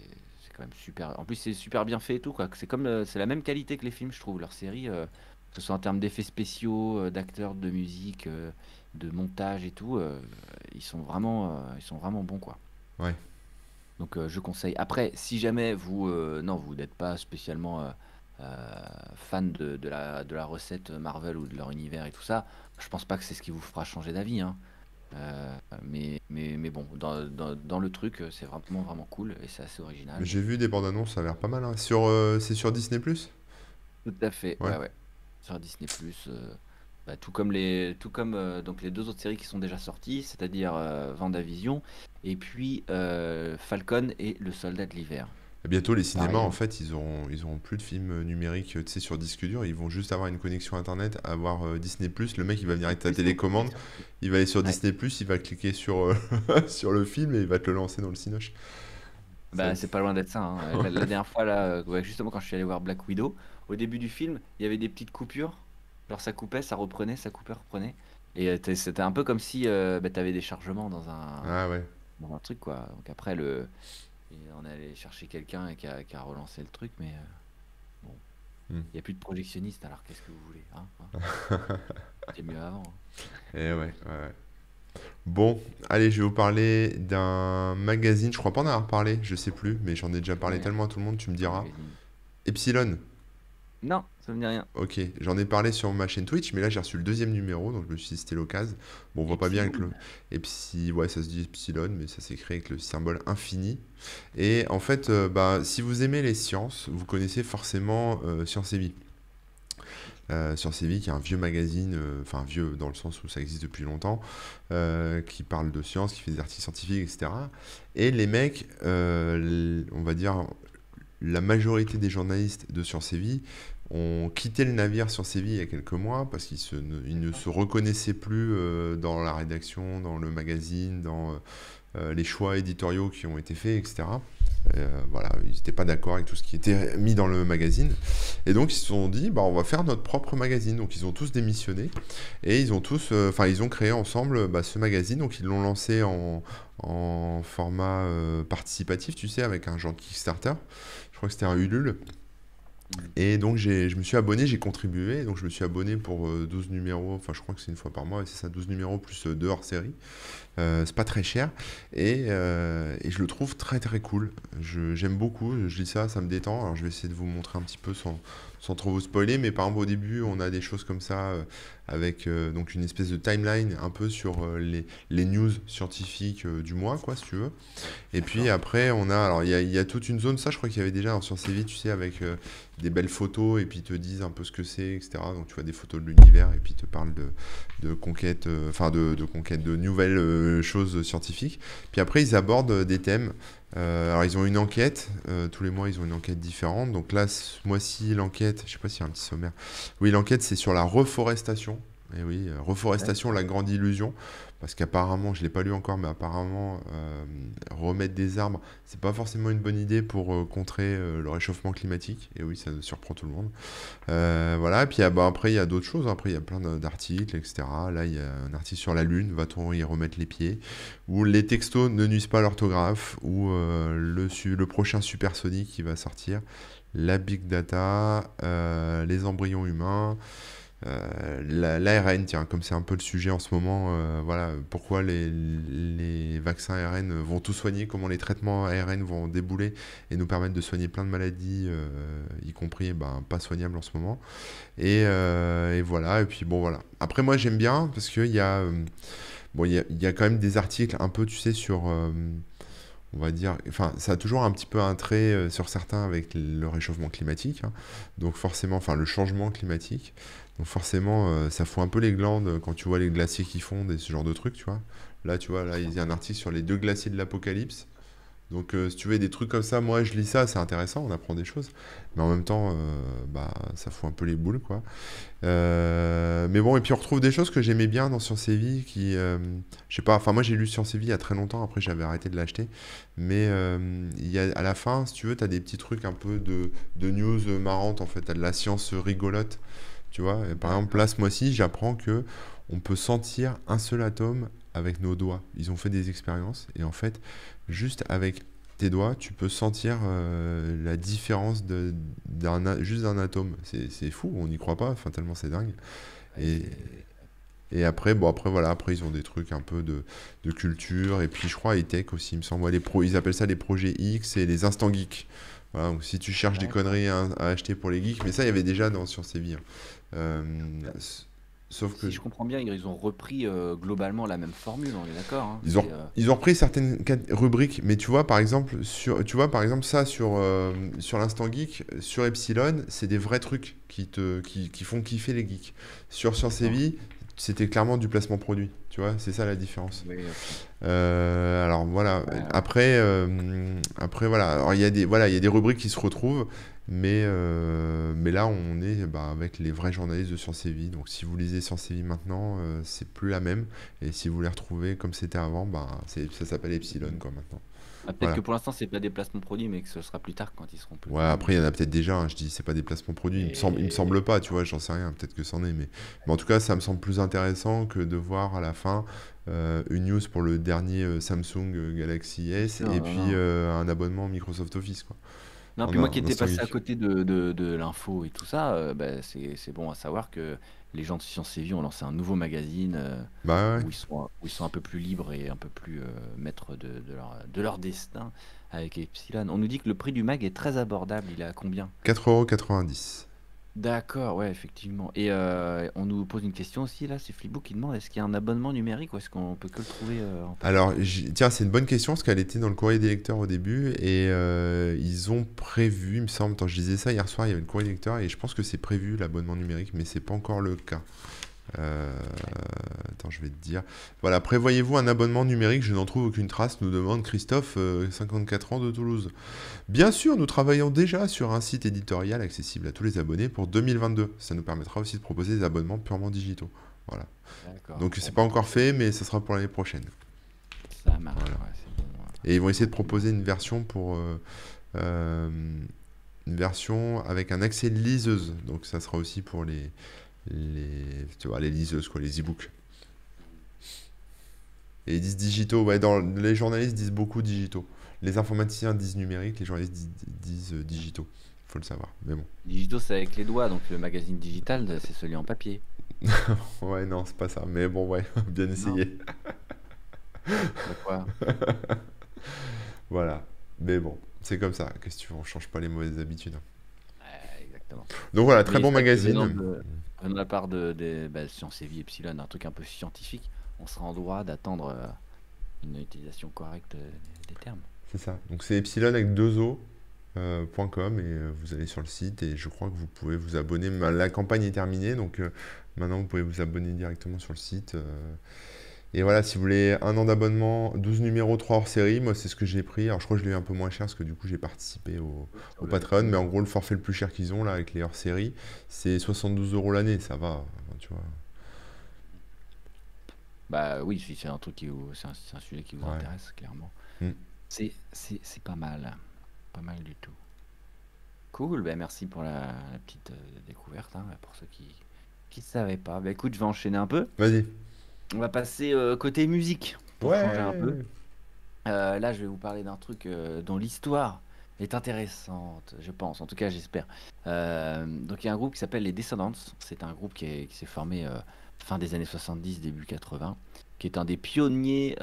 quand même super. En plus, c'est super bien fait et tout, quoi. C'est comme, c'est la même qualité que les films, je trouve. Leur série, que ce soit en termes d'effets spéciaux, d'acteurs, de musique, de montage et tout, ils sont vraiment bons, quoi. Ouais. Donc, je conseille. Après, si jamais non, vous n'êtes pas spécialement fan de la recette Marvel ou de leur univers et tout ça, je pense pas que c'est ce qui vous fera changer d'avis, hein. Mais bon, dans le truc, c'est vraiment, vraiment cool et c'est assez original. J'ai vu des bandes annonces, ça a l'air pas mal, hein. C'est sur Disney+? Tout à fait, Ouais. ouais, ouais. Sur Disney+, bah, tout comme donc les deux autres séries qui sont déjà sorties, c'est-à-dire Vendavision et puis Falcon et le Soldat de l'hiver. Et bientôt, les cinémas, Pareil, en hein. fait, ils auront plus de films numériques, tu sais, sur disque dur. Ils vont juste avoir une connexion Internet, avoir Disney+. Le mec, il va venir avec ta Oui, c'est beaucoup plus télécommande, simple. il va aller sur Ouais. Disney+, il va cliquer sur, sur le film et il va te le lancer dans le cinoche. Ça va Bah, être- c'est pas loin d'être ça, hein. La dernière fois, là, ouais, justement, quand je suis allé voir Black Widow, au début du film, il y avait des petites coupures. Genre, ça coupait, ça reprenait, ça coupait, reprenait. Et c'était un peu comme si bah, t'avais des chargements Ah ouais. dans un truc, quoi. Donc après, on est allé chercher quelqu'un et qui a relancé le truc, mais bon, Hmm. il n'y a plus de projectionniste, alors qu'est-ce que vous voulez, hein. C'était mieux avant, hein. Et ouais, ouais. Bon, allez, je vais vous parler d'un magazine. Je crois pas en avoir parlé, je sais plus, mais j'en ai déjà parlé Ouais, tellement à tout le monde, tu me un diras. magazine. Epsilon. Non, ça me dit rien. Ok, j'en ai parlé sur ma chaîne Twitch, mais là j'ai reçu le deuxième numéro, donc je me suis dit c'était l'occasion. Bon, on voit pas bien avec le. Epsilon. Ouais, ça se dit Epsilon, mais ça s'écrit avec le symbole infini. Et en fait, bah, si vous aimez les sciences, vous connaissez forcément Science et Vie. Science et Vie, qui est un vieux magazine, enfin vieux dans le sens où ça existe depuis longtemps, qui parle de sciences, qui fait des articles scientifiques, etc. Et les mecs, on va dire, la majorité des journalistes de Science et Vie ont quitté le navire Science et Vie il y a quelques mois parce ils ne se reconnaissaient plus dans la rédaction, dans le magazine, dans les choix éditoriaux qui ont été faits, etc. Voilà, ils n'étaient pas d'accord avec tout ce qui était mis dans le magazine. Et donc ils se sont dit, bah, on va faire notre propre magazine. Donc ils ont tous démissionné et ils ont tous, ils ont créé ensemble bah, ce magazine. Donc ils l'ont lancé en format participatif, tu sais, avec un genre de Kickstarter. Je crois que c'était un Ulule. Mhm. Et donc je me suis abonné, j'ai contribué, donc je me suis abonné pour 12 numéros, enfin je crois que c'est une fois par mois, et c'est ça, 12 numéros plus 2 hors série. C'est pas très cher et je le trouve très très cool. J'aime beaucoup, je lis ça, ça me détend. Alors je vais essayer de vous montrer un petit peu sans trop vous spoiler, mais par exemple au début on a des choses comme ça avec donc une espèce de timeline un peu sur les news scientifiques du mois, quoi, si tu veux. Et puis D'accord. après, alors il y a toute une zone, ça je crois qu'il y avait déjà dans Science et Vie, tu sais, avec des belles photos et puis ils te disent un peu ce que c'est, etc. Donc tu vois des photos de l'univers et puis ils te parlent de conquête, de conquête, de nouvelles choses scientifiques. Puis après, ils abordent des thèmes. Alors ils ont une enquête, tous les mois ils ont une enquête différente. Donc là, ce mois-ci, l'enquête, je sais pas s'il y a un petit sommaire. Oui, l'enquête c'est sur la reforestation. Et oui, Reforestation, D'accord. la grande illusion, parce qu'apparemment, je l'ai pas lu encore, mais apparemment, remettre des arbres, c'est pas forcément une bonne idée pour contrer le réchauffement climatique. Et oui, ça surprend tout le monde. Voilà, et puis bah, après, il y a d'autres choses. Après, il y a plein d'articles, etc. Là, il y a un article sur la Lune, va-t-on y remettre les pieds? Ou les textos ne nuisent pas à l'orthographe, ou le prochain supersonique qui va sortir, la big data, les embryons humains. L'ARN, tiens, comme c'est un peu le sujet en ce moment, voilà, pourquoi les vaccins ARN vont tout soigner, comment les traitements ARN vont débouler et nous permettre de soigner plein de maladies, y compris ben, pas soignables en ce moment. Et voilà, et puis bon, voilà. Après, moi, j'aime bien parce qu'il y a, bon, il y a quand même des articles un peu, tu sais, sur, on va dire, enfin, ça a toujours un petit peu un trait sur certains avec le réchauffement climatique, hein. Donc forcément, enfin, le changement climatique. Donc forcément, ça fout un peu les glandes quand tu vois les glaciers qui fondent et ce genre de trucs, tu vois. Là, tu vois, là, il y a un article sur les 2 glaciers de l'Apocalypse. Donc, si tu veux des trucs comme ça, moi je lis ça, c'est intéressant, on apprend des choses. Mais en même temps, bah, ça fout un peu les boules, quoi. Mais bon, et puis on retrouve des choses que j'aimais bien dans Science et Vie, qui, je sais pas, enfin moi j'ai lu Science et Vie il y a très longtemps, après j'avais arrêté de l'acheter. Mais il y a, à la fin, si tu veux, tu as des petits trucs un peu de news marrantes, en fait, tu as de la science rigolote, tu vois. Et par exemple, D'accord. là, ce mois-ci, j'apprends que on peut sentir un seul atome avec nos doigts. Ils ont fait des expériences, et en fait, juste avec tes doigts, tu peux sentir la différence juste d'un atome. C'est fou, on n'y croit pas, enfin tellement c'est dingue. Ouais, Et, et après, bon après voilà, après ils ont des trucs un peu de culture, et puis je crois high-tech aussi, il me semble. Ouais, ils appellent ça les projets X et les instants geeks. Voilà, donc si tu cherches des d'accord. conneries à acheter pour les geeks, mais ça il y avait déjà dans Science et Vie, hein. Euh, Euh, Sauf que Si je comprends bien, ils ont repris globalement la même formule, on est d'accord, hein? ils ont repris certaines rubriques, mais tu vois par exemple tu vois par exemple ça sur l'instant geek, sur Epsilon, c'est des vrais trucs qui font kiffer les geeks. Sur Science et D'accord. Vie, c'était clairement du placement produit, tu vois, c'est ça la différence. Oui, ok. Alors voilà. Ouais, Après voilà. Alors il y a des rubriques qui se retrouvent, mais là on est bah, avec les vrais journalistes de Science et Vie. Donc si vous lisez Science et Vie maintenant, c'est plus la même. Et si vous les retrouvez comme c'était avant, bah ça s'appelle Epsilon ouais. quoi maintenant. Ah, peut-être que Voilà. pour l'instant, c'est pas des placements produits, mais que ce sera plus tard quand ils seront plus Ouais, connus. après il y en a peut-être déjà, hein, je dis c'est pas des placements produits, il me semble Et pas, tu vois, j'en sais rien, peut-être que c'en est, mais en tout cas ça me semble plus intéressant que de voir à la fin une news pour le dernier Samsung Galaxy bien S sûr, et non, puis non. un abonnement Microsoft Office, quoi, Non, en, puis moi qui en étais instant passé à geek. côté de l'info et tout ça, bah, c'est bon à savoir que les gens de Science et Vie ont lancé un nouveau magazine Bah ouais, où ils sont un peu plus libres et un peu plus maîtres de leur destin avec Epsilon. On nous dit que le prix du mag est très abordable. Il est à combien? 4,90 €. D'accord, ouais, effectivement. Et on nous pose une question aussi, là, c'est Flipbook qui demande est-ce qu'il y a un abonnement numérique ou est-ce qu'on peut que le trouver en Alors, papier? tiens, c'est une bonne question parce qu'elle était dans le courrier des lecteurs au début et ils ont prévu, il me semble, quand je disais ça hier soir, il y avait le courrier des lecteurs et je pense que c'est prévu l'abonnement numérique, mais c'est pas encore le cas. Euh, Attends, je vais te dire. Voilà, prévoyez-vous un abonnement numérique, je n'en trouve aucune trace, nous demande Christophe, 54 ans de Toulouse. Bien sûr, nous travaillons déjà sur un site éditorial accessible à tous les abonnés pour 2022. Ça nous permettra aussi de proposer des abonnements purement digitaux. Voilà. D'accord. Donc Bon, c'est pas bah, encore fait, mais ce sera pour l'année prochaine. ça marche. Voilà. Ouais, c'est bon. Et ils vont essayer de Donc, proposer une version euh, une version avec un accès liseuse. Donc ça sera aussi pour tu vois, les liseuses, quoi, les e-books. Et ils disent digitaux, ouais, les journalistes disent beaucoup digitaux. Les informaticiens disent numérique, les journalistes disent digitaux. Faut le savoir, mais bon. digitaux, c'est avec les doigts, donc le magazine digital, c'est celui en papier. Ouais, non, c'est pas ça. Mais bon, ouais, bien Non? essayé. Bah quoi? Voilà. Mais bon, c'est comme ça. Qu'est-ce que tu veux, on change pas les mauvaises habitudes, hein. Ouais, exactement. Donc voilà, très Mais c'est bon vrai que magazine. venant de la part de bah, Science et Vie Epsilon, un truc un peu scientifique, on sera en droit d'attendre une utilisation correcte des termes. C'est ça. Donc c'est epsilon avec deux o. .com et vous allez sur le site et je crois que vous pouvez vous abonner. La campagne est terminée donc maintenant vous pouvez vous abonner directement sur le site. Et voilà, si vous voulez un an d'abonnement, 12 numéros, 3 hors série, moi c'est ce que j'ai pris. Alors je crois que je l'ai eu un peu moins cher parce que du coup j'ai participé Oui, au sur Patreon, le mais en gros le forfait le plus cher qu'ils ont là avec les hors série, c'est 72 € l'année, ça va, enfin, tu vois. Bah oui, si c'est un truc c'est un sujet qui vous Ouais. intéresse, clairement. Mm. C'est pas mal. Pas mal du tout. Cool, bah merci pour la petite découverte, hein, pour ceux qui ne savaient pas. Bah écoute, je vais enchaîner un peu. Vas-y. On va passer côté musique pour changer un peu. Ouais. Là, je vais vous parler d'un truc dont l'histoire est intéressante, je pense. En tout cas, j'espère. Donc, il y a un groupe qui s'appelle les Descendants. C'est un groupe qui s'est formé fin des années 70, début 80, qui est un des pionniers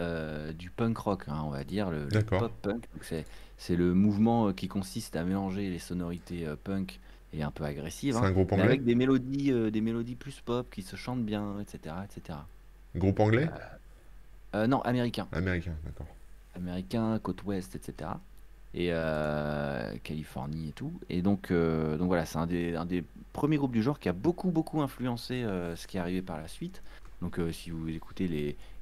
du punk rock, hein, on va dire, le D'accord. pop-punk. Donc, c'est le mouvement qui consiste à mélanger les sonorités punk et un peu agressives, C'est hein, un groupe mais anglais? avec des mélodies plus pop qui se chantent bien, etc., etc. Groupe anglais? Non, américain. Américain, d'accord. Américain, côte ouest, etc. Et Californie et tout. Et donc voilà, c'est un des premiers groupes du genre qui a beaucoup influencé ce qui est arrivé par la suite. Donc si vous écoutez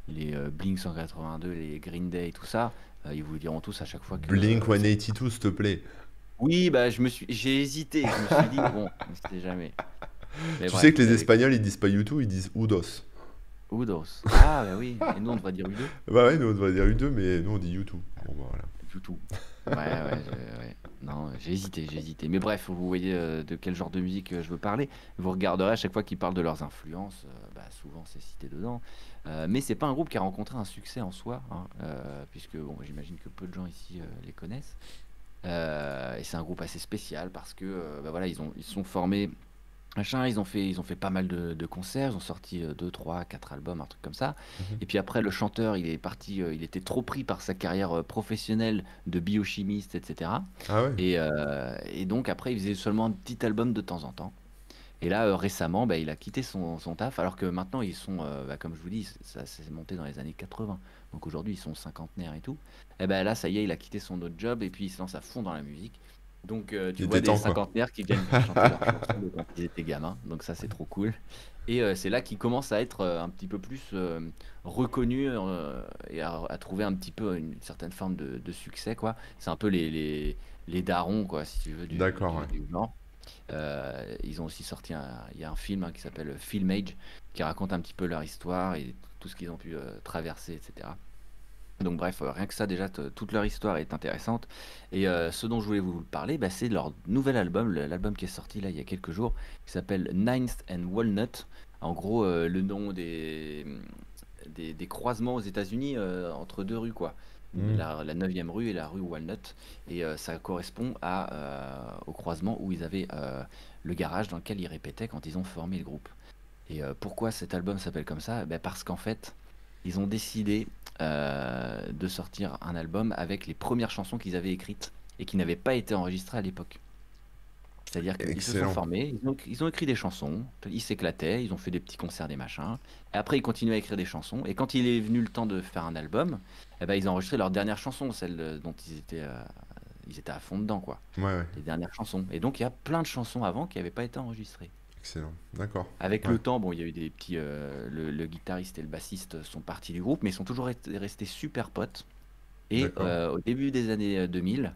les Blink 182, les Green Day, tout ça, ils vous diront tous à chaque fois que Blink c'est... 182, s'il te plaît. Oui, bah j'ai hésité, je me suis dit, bon, on sait jamais. Mais Tu sais bref, que vous les avez... Espagnols, ils disent pas U2, ils disent Udos. Udos. Ah bah oui, et nous on devrait dire U2. Bah ouais, nous on devrait dire U2, mais nous on dit U2. Bon bah voilà. Du tout. Ouais. Non, j'ai hésité. Mais bref, vous voyez de quel genre de musique je veux parler. Vous regarderez à chaque fois qu'ils parlent de leurs influences, bah, souvent c'est cité dedans. Mais c'est pas un groupe qui a rencontré un succès en soi, hein, puisque bon, j'imagine que peu de gens ici les connaissent. Et c'est un groupe assez spécial parce que bah, voilà, ils se sont formés. Machin, ils ont fait pas mal de concerts, ils ont sorti 2, 3, 4 albums, un truc comme ça. Mhm. Et puis après, le chanteur, il est parti, il était trop pris par sa carrière professionnelle de biochimiste, etc. Ah ouais? Et donc après, il faisait seulement un petit album de temps en temps. Et là, récemment, bah, il a quitté son taf, alors que maintenant, ils sont, bah, comme je vous dis, ça s'est monté dans les années 80. Donc aujourd'hui, ils sont cinquantenaires et tout. Et ben là, ça y est, il a quitté son autre job et puis il se lance à fond dans la musique. Donc Il tu vois était des temps quoi. cinquantenaires qui viennent chanter leurs chansons de quand ils étaient gamins. Donc ça, c'est trop cool. Et c'est là qu'il commence à être un petit peu plus reconnu et à trouver un petit peu une certaine forme de succès, quoi. C'est un peu les darons, quoi, si tu veux, D'accord, ouais. du genre. Ils ont aussi sorti il y a un film qui s'appelle Film Age qui raconte un petit peu leur histoire et tout ce qu'ils ont pu traverser, etc. Donc bref, rien que ça déjà, toute leur histoire est intéressante. Et ce dont je voulais vous parler, bah, c'est leur nouvel album, l'album qui est sorti là il y a quelques jours, qui s'appelle Ninth and Walnut. En gros, le nom des croisements aux États-Unis entre deux rues, quoi. Hmm. La 9e rue et la rue Walnut. Et ça correspond au croisement où ils avaient le garage dans lequel ils répétaient quand ils ont formé le groupe. Et pourquoi cet album s'appelle comme ça? Ben, parce qu'en fait, ils ont décidé de sortir un album avec les premières chansons qu'ils avaient écrites et qui n'avaient pas été enregistrées à l'époque. C'est-à-dire qu'ils se sont Excellent. formés, ils ont écrit des chansons, ils s'éclataient, ils ont fait des petits concerts, des machins. Et après, ils continuaient à écrire des chansons. Et quand il est venu le temps de faire un album, eh ben, ils ont enregistré leur dernière chanson, celle dont ils étaient à fond dedans, quoi. Ouais, ouais. Les dernières chansons. Et donc, il y a plein de chansons avant qui n'avaient pas été enregistrées. Excellent. D'accord. Avec Ouais. le temps, bon, il y a eu des petits. Le guitariste et le bassiste sont partis du groupe, mais ils sont toujours restés super potes. Et D'accord. au début des années 2000,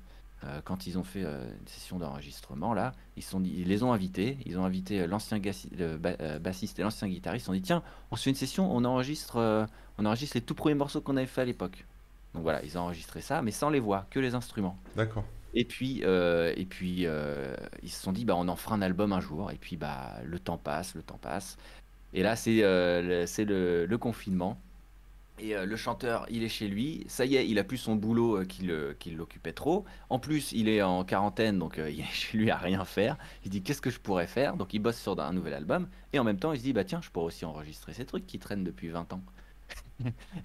quand ils ont fait une session d'enregistrement, là, ils les ont invités. Ils ont invité le bassiste et l'ancien guitariste. Ils ont dit, tiens, on se fait une session, on enregistre les tout premiers morceaux qu'on avait fait à l'époque. Donc voilà, ils ont enregistré ça, mais sans les voix, que les instruments. D'accord. Et puis, ils se sont dit, bah, on en fera un album un jour. Et puis, bah, le temps passe, le temps passe. Et là, c'est le confinement. Et le chanteur, il est chez lui. Ça y est, il a plus son boulot qui l'occupait trop. En plus, il est en quarantaine, donc il est chez lui à rien faire. Il dit, qu'est-ce que je pourrais faire? Donc, il bosse sur un nouvel album. Et en même temps, il se dit, bah tiens, je pourrais aussi enregistrer ces trucs qui traînent depuis 20 ans.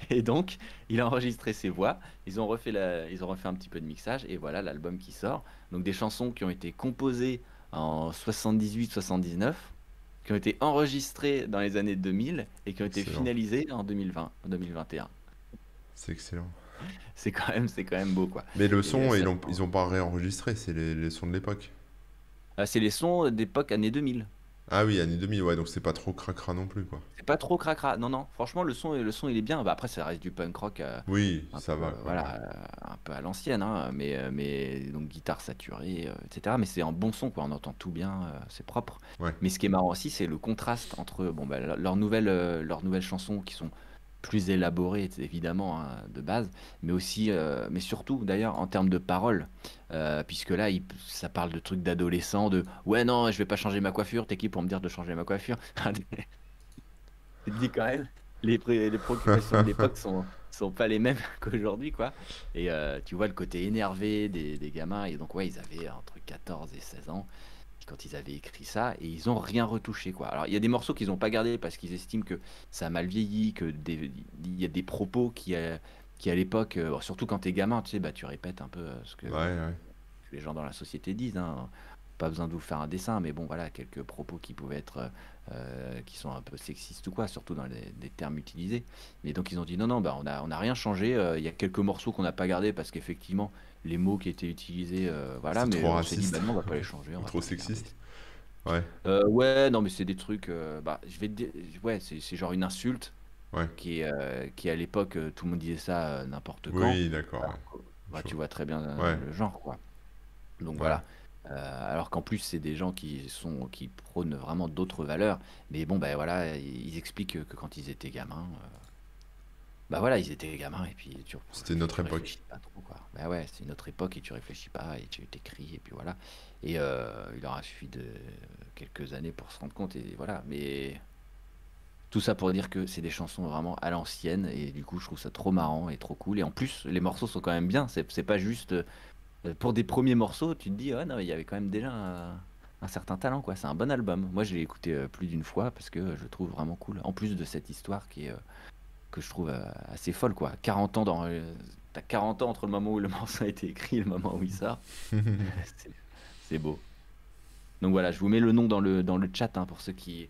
Et donc, il a enregistré ses voix, ils ont refait un petit peu de mixage, et voilà l'album qui sort. Donc des chansons qui ont été composées en 78-79, qui ont été enregistrées dans les années 2000, et qui ont été Excellent. finalisées en 2020, en 2021. C'est excellent. C'est quand même beau, quoi. Mais le Et son, ça, ils ont pas réenregistré, c'est les sons de l'époque. c'est les sons d'époque années 2000. Ah oui, année 2000, ouais, donc c'est pas trop cracra non plus, quoi. C'est pas trop cracra. Non, non, franchement, le son il est bien. Bah, après, ça reste du punk rock. Oui, Un ça peu, va, quoi, ouais. voilà, un peu à l'ancienne, hein, mais donc guitare saturée, etc. Mais c'est un bon son, quoi. On entend tout bien, c'est propre. Ouais. Mais ce qui est marrant aussi, c'est le contraste entre bon, bah, leurs nouvelles chansons qui sont plus élaboré, évidemment, hein, de base, mais aussi, mais surtout d'ailleurs en termes de paroles, puisque là, ça parle de trucs d'adolescents, de ouais, non, je vais pas changer ma coiffure, t'es qui pour me dire de changer ma coiffure? Tu te dis quand même, les préoccupations de l'époque sont pas les mêmes qu'aujourd'hui, quoi. Et tu vois le côté énervé des gamins, et donc, ouais, ils avaient entre 14 et 16 ans quand ils avaient écrit ça, et ils ont rien retouché, quoi. Alors, il y a des morceaux qu'ils ont pas gardés parce qu'ils estiment que ça a mal vieilli, il y a des propos qui à l'époque, surtout quand t'es gamin, tu sais, bah, tu répètes un peu ce que Ouais, ouais. les gens dans la société disent, hein. Pas besoin de vous faire un dessin, mais bon, voilà, quelques propos qui pouvaient être, qui sont un peu sexistes ou quoi, surtout dans les termes utilisés. Mais donc ils ont dit non, non, bah, on a rien changé. Il y a quelques morceaux qu'on n'a pas gardés parce qu'effectivement, les mots qui étaient utilisés, voilà, C'est mais trop on s'est dit, bah raciste. non, on va pas les changer, on Ou va trop pas les garder. sexiste. Ouais, Ouais, non, mais c'est des trucs, bah, je vais te dire, ouais, c'est genre une insulte ouais. qui à l'époque, tout le monde disait ça n'importe quand. Oui, d'accord, ouais. Alors que, bah, Je tu vois. vois très bien Ouais, le genre, quoi. Donc ouais. voilà. Alors qu'en plus, c'est des gens qui prônent vraiment d'autres valeurs. Mais bon, ben voilà, ils expliquent que quand ils étaient gamins, bah voilà, ils étaient gamins et puis C'était notre tu époque. réfléchis pas trop, quoi. Bah ouais, c'est une autre époque et tu réfléchis pas et tu t'écris et puis voilà. Et il leur a suffi de quelques années pour se rendre compte et voilà. Mais tout ça pour dire que c'est des chansons vraiment à l'ancienne et du coup, je trouve ça trop marrant et trop cool. Et en plus, les morceaux sont quand même bien. C'est pas juste. Pour des premiers morceaux, tu te dis: «Ah non, il y avait quand même déjà un certain talent, quoi». C'est un bon album. Moi, je l'ai écouté, plus d'une fois parce que, je le trouve vraiment cool. En plus de cette histoire que je trouve, assez folle, quoi. 40 ans tu 40 ans entre le moment où le morceau a été écrit et le moment où il sort. C'est c'est beau. Donc voilà, je vous mets le nom dans le chat, hein, pour ceux qui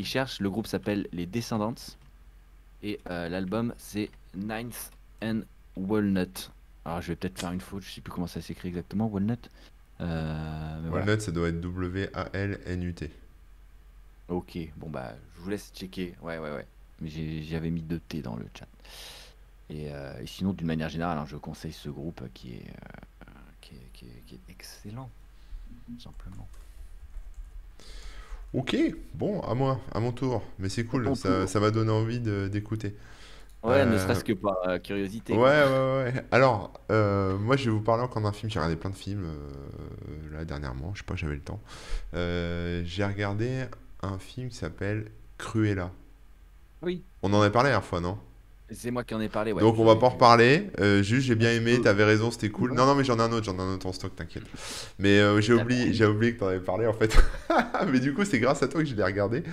cherchent. Le groupe s'appelle Les Descendants et l'album, c'est Ninth and Walnut. Alors, je vais peut-être faire une faute, je sais plus comment ça s'écrit exactement, Walnut. Mais voilà. Walnut, ça doit être Walnut. Ok, bon bah, je vous laisse checker. Ouais, ouais, ouais. Mais j'avais mis 2 T dans le chat. Et sinon, d'une manière générale, hein, je conseille ce groupe qui est excellent, tout simplement. Ok, bon, à moi, à mon tour. Mais c'est À cool, ton tour. ça m'a donné envie d'écouter. Ouais, ne Euh, serait-ce que par ouais, curiosité, quoi. ouais, ouais. Alors, moi, je vais vous parler encore d'un film. J'ai regardé plein de films là dernièrement. Je sais pas, j'avais le temps. J'ai regardé un film qui s'appelle Cruella. Oui, On en a parlé la dernière fois, non? c'est moi qui en ai parlé, ouais. Donc on va J'avais pas en vu. reparler. Juste j'ai Bah, bien tu aimé, peux. t'avais raison, c'était cool. Ouais. Non, non, mais j'en ai un autre en stock, t'inquiète. Mais Ah bah j'ai oui. oublié que t'en avais parlé en fait. Mais du coup c'est grâce à toi que je l'ai regardé.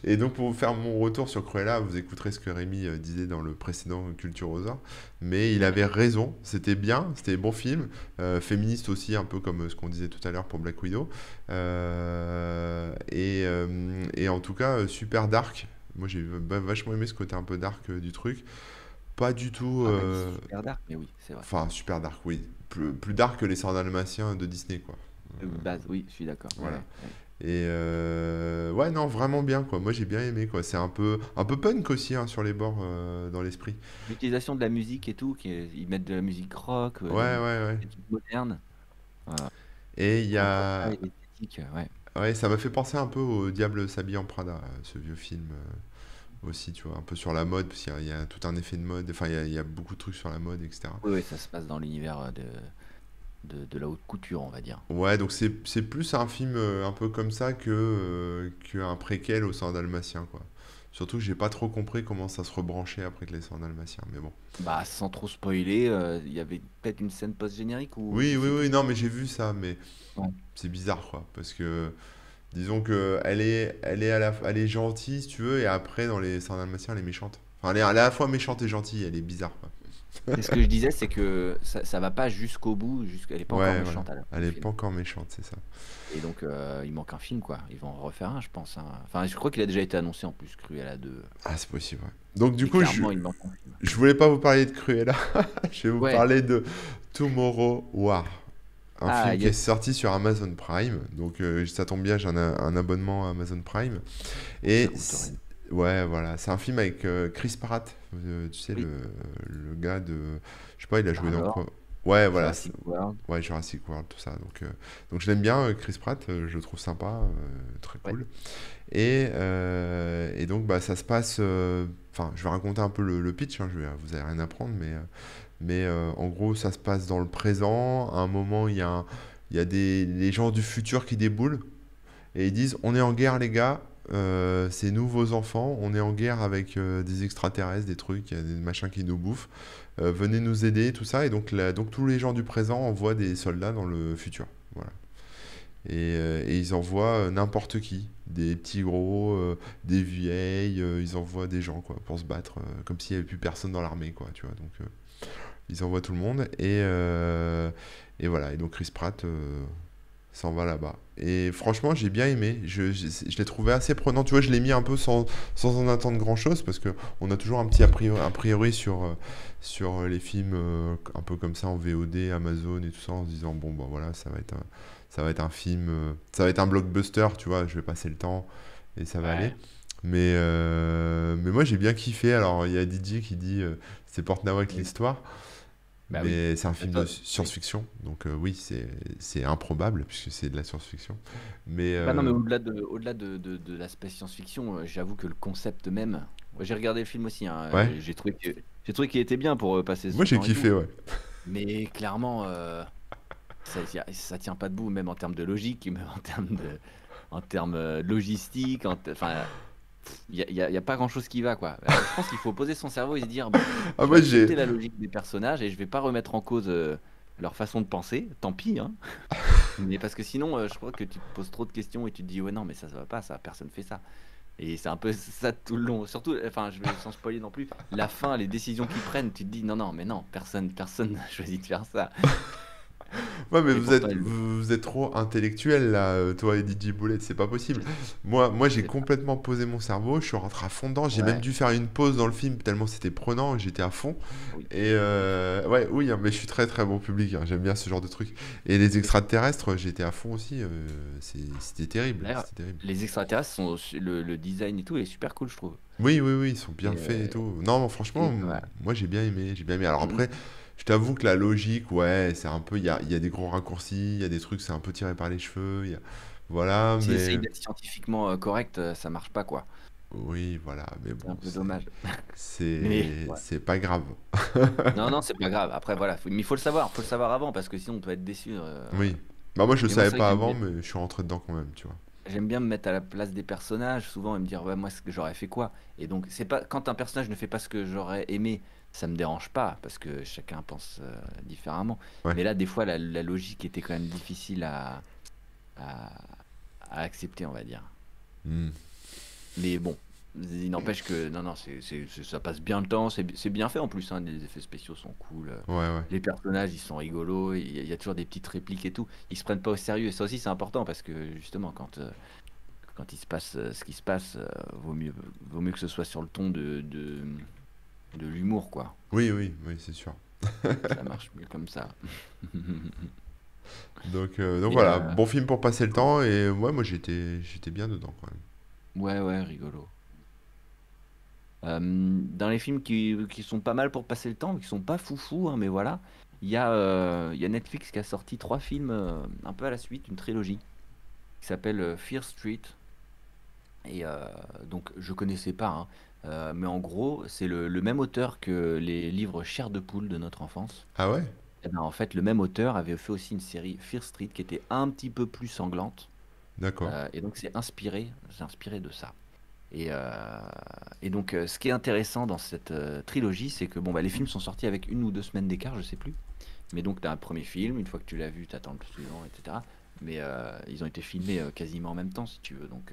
Et donc pour vous faire mon retour sur Cruella, vous écouterez ce que Rémi disait dans le précédent Culture Rosa. Mais il avait raison, c'était bien, c'était bon film. Féministe aussi, un peu comme ce qu'on disait tout à l'heure pour Black Widow. Et en tout cas super dark. Moi j'ai vachement aimé ce côté un peu dark du truc. Pas du tout. On n'a pas dit super dark, mais oui, c'est vrai. Enfin, super dark, oui. Plus dark que les Sœurs Dalmatiens de Disney, quoi. De base, oui, je suis d'accord. Ouais, Voilà. ouais, ouais. Et ouais, non, vraiment bien, quoi. Moi, j'ai bien aimé, quoi. C'est un peu punk aussi, hein, sur les bords, dans l'esprit. L'utilisation de la musique et tout, ils mettent de la musique rock, Ouais, ouais, ouais. des trucs modernes. Voilà. Et il y Entre ça a. et l'esthétique, ouais. Ouais, ça m'a fait penser un peu au Diable s'habille en Prada, ce vieux film aussi, tu vois. Un peu sur la mode, parce qu'il y a tout un effet de mode. Enfin, il y a beaucoup de trucs sur la mode, etc. Oui, oui, ça se passe dans l'univers de la haute couture, on va dire. Ouais, donc c'est plus un film un peu comme ça qu'un préquel au sang dalmatien, quoi. Surtout que j'ai pas trop compris comment ça se rebranchait après que les sangs dalmatiens, mais bon. Bah, sans trop spoiler, il y avait peut-être une scène post-générique ou je Oui, oui, sais oui, plus. non, mais j'ai vu ça, mais Ouais. c'est bizarre, quoi. Parce que, disons que elle est gentille, si tu veux, et après, dans les sangs dalmatiens, elle est méchante. Enfin, elle est à la fois méchante et gentille, elle est bizarre, quoi. C'est ce que je disais, c'est que ça va pas jusqu'au bout, elle est pas encore Ouais, voilà. méchante à la fin Elle du est pas film. encore méchante, c'est ça. Et donc, il manque un film, quoi. Ils vont en refaire un, je pense, hein. Enfin, je crois qu'il a déjà été annoncé en plus, Cruella 2. Ah, c'est possible, ouais. Donc, du Mais coup, clairement, il manque un film. je voulais pas vous parler de Cruella, je vais vous Ouais. parler de Tomorrow War. Un Ah, film qui est yes. sorti sur Amazon Prime. Donc ça tombe bien, j'ai un abonnement à Amazon Prime. Ça Et coûte rien. ouais, voilà, c'est un film avec Chris Pratt. Tu sais, Oui. le gars de... Je sais pas, il a joué dans Star-Lord, quoi? Ouais, voilà. Jurassic World. Ouais, Jurassic World, tout ça. Donc je l'aime bien, Chris Pratt, je le trouve sympa, très Ouais. cool. Et donc bah, ça se passe enfin, je vais raconter un peu le pitch, hein, vous allez rien apprendre, en gros, ça se passe dans le présent. À un moment, il y a les gens du futur qui déboulent et ils disent, on est en guerre, les gars. C'est nous vos enfants, on est en guerre avec des extraterrestres, des trucs, il y a des machins qui nous bouffent. Venez nous aider, tout ça. Et donc tous les gens du présent envoient des soldats dans le futur. Voilà. Et ils envoient n'importe qui, des petits gros, des vieilles, ils envoient des gens quoi, pour se battre, comme s'il n'y avait plus personne dans l'armée, quoi, tu vois. Donc ils envoient tout le monde et voilà. Et donc Chris Pratt s'en va là-bas. Et franchement, j'ai bien aimé. Je l'ai trouvé assez prenant. Tu vois, je l'ai mis un peu sans en attendre grand-chose parce que on a toujours un petit a priori sur les films un peu comme ça en VOD, Amazon et tout ça, en se disant bon, bah voilà, ça va être un film, ça va être un blockbuster, tu vois, je vais passer le temps et ça va aller. Ouais. Mais moi, j'ai bien kiffé. Alors, il y a Didier qui dit c'est Porte-Nawak Oui. l'histoire. Bah oui. Mais c'est un film de Oui. science-fiction, donc oui, c'est improbable puisque c'est de la science-fiction. Mais Bah non, mais au-delà de l'aspect science-fiction, j'avoue que le concept même. Moi, j'ai regardé le film aussi, hein, ouais, j'ai trouvé qu'il était bien pour passer moi son j'ai temps et tout. kiffé, ouais. Mais clairement, ça tient pas debout, même en termes de logique, même en termes logistiques. Enfin, il y a pas grand-chose qui va, quoi. Je pense qu'il faut poser son cerveau et se dire, bon, Ah, je vais moi j'ai. accepter la logique des personnages et je vais pas remettre en cause leur façon de penser. Tant pis, hein. Mais parce que sinon, je crois que tu te poses trop de questions et tu te dis, ouais, non, mais ça va pas, ça, personne fait ça. Et c'est un peu ça tout le long. Surtout, enfin, je vais sans spoiler non plus. La fin, les décisions qu'ils prennent, tu te dis, non, non, mais non, personne n'a choisi de faire ça. Ouais, mais Et pourtant, elle. vous êtes trop intellectuel là, toi et DJ Boulet, c'est pas possible. Moi j'ai C'est ça. complètement posé mon cerveau, je suis rentré à fond dedans, j'ai même Ouais, dû faire une pause dans le film tellement c'était prenant, j'étais à fond. oui, Et oui. ouais, oui, hein, mais je suis très très bon public, hein, j'aime bien ce genre de truc. Et les extraterrestres, j'étais à fond aussi, c'était terrible, D'ailleurs, c'était terrible. les extraterrestres le design et tout est super cool, je trouve. Oui, oui, oui, ils sont bien Et, faits et tout. Non, franchement, et voilà. moi j'ai bien aimé, j'ai bien aimé. Alors Mm, après, je t'avoue que la logique, ouais, c'est un peu, il y a des gros raccourcis, il y a des trucs, c'est un peu tiré par les cheveux, voilà, S'ils essayent mais d'être scientifiquement correct, ça marche pas, quoi. oui, voilà, mais C'est un bon, peu dommage. Mais c'est, ouais. c'est pas grave. Non, non, c'est pas grave. Après, voilà, mais il faut le savoir avant parce que sinon on peut être déçu. Oui. Bah moi je le Mais moi, savais c'est vrai que pas avant, mais je suis rentré dedans quand même, tu vois. j'aime bien me mettre à la place des personnages souvent et me dire, ouais, moi, ce que j'aurais fait quoi? Et donc, c'est pas quand un personnage ne fait pas ce que j'aurais aimé, ça me dérange pas parce que chacun pense différemment. Ouais. Mais là, des fois, la logique était quand même difficile à, à accepter, on va dire. Hmm. Mais bon, il n'empêche que non, non, ça passe bien le temps, c'est bien fait en plus, hein, les effets spéciaux sont cool, Ouais, ouais. les personnages ils sont rigolos, il y a toujours des petites répliques et tout, ils se prennent pas au sérieux, et ça aussi c'est important parce que justement quand il se passe ce qui se passe, vaut mieux que ce soit sur le ton de l'humour, quoi. Oui, oui, oui, c'est sûr. Ça marche mieux comme ça. Donc Mais voilà, bon film pour passer le cool. temps et ouais, moi j'étais bien dedans quand même. Ouais, ouais, rigolo. Dans les films qui sont pas mal pour passer le temps, qui sont pas foufou, hein, mais voilà, il y a Netflix qui a sorti 3 films un peu à la suite, une trilogie, qui s'appelle Fear Street. Et donc, je connaissais pas, hein, mais en gros, c'est le même auteur que les livres Chair de poule de notre enfance. Ah ouais? Et ben, en fait, le même auteur avait fait aussi une série Fear Street qui était un petit peu plus sanglante. D'accord. Et donc, c'est inspiré de ça. Et donc, ce qui est intéressant dans cette trilogie, c'est que bon, bah, les films sont sortis avec 1 ou 2 semaines d'écart, je sais plus. Mais donc, tu as un premier film, une fois que tu l'as vu, tu attends le suivant, etc. Mais ils ont été filmés quasiment en même temps, si tu veux. Donc,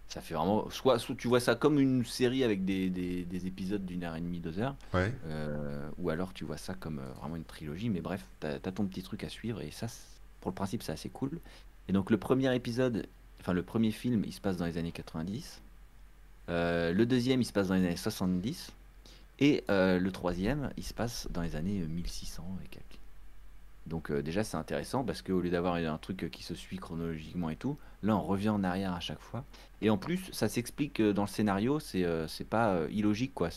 ça fait vraiment. Soit tu vois ça comme une série avec des épisodes d'1 heure et demie, 2 heures, Ouais. ou alors tu vois ça comme vraiment une trilogie. Mais bref, tu as ton petit truc à suivre, et ça, pour le principe, c'est assez cool. Et donc, le premier épisode, enfin, le premier film, il se passe dans les années 90. Le deuxième, il se passe dans les années 70. Et le troisième, il se passe dans les années 1600 et quelques. Donc déjà, c'est intéressant parce qu'au lieu d'avoir un truc qui se suit chronologiquement et tout, là, on revient en arrière à chaque fois. Et en plus, ça s'explique dans le scénario, c'est pas illogique, quoi.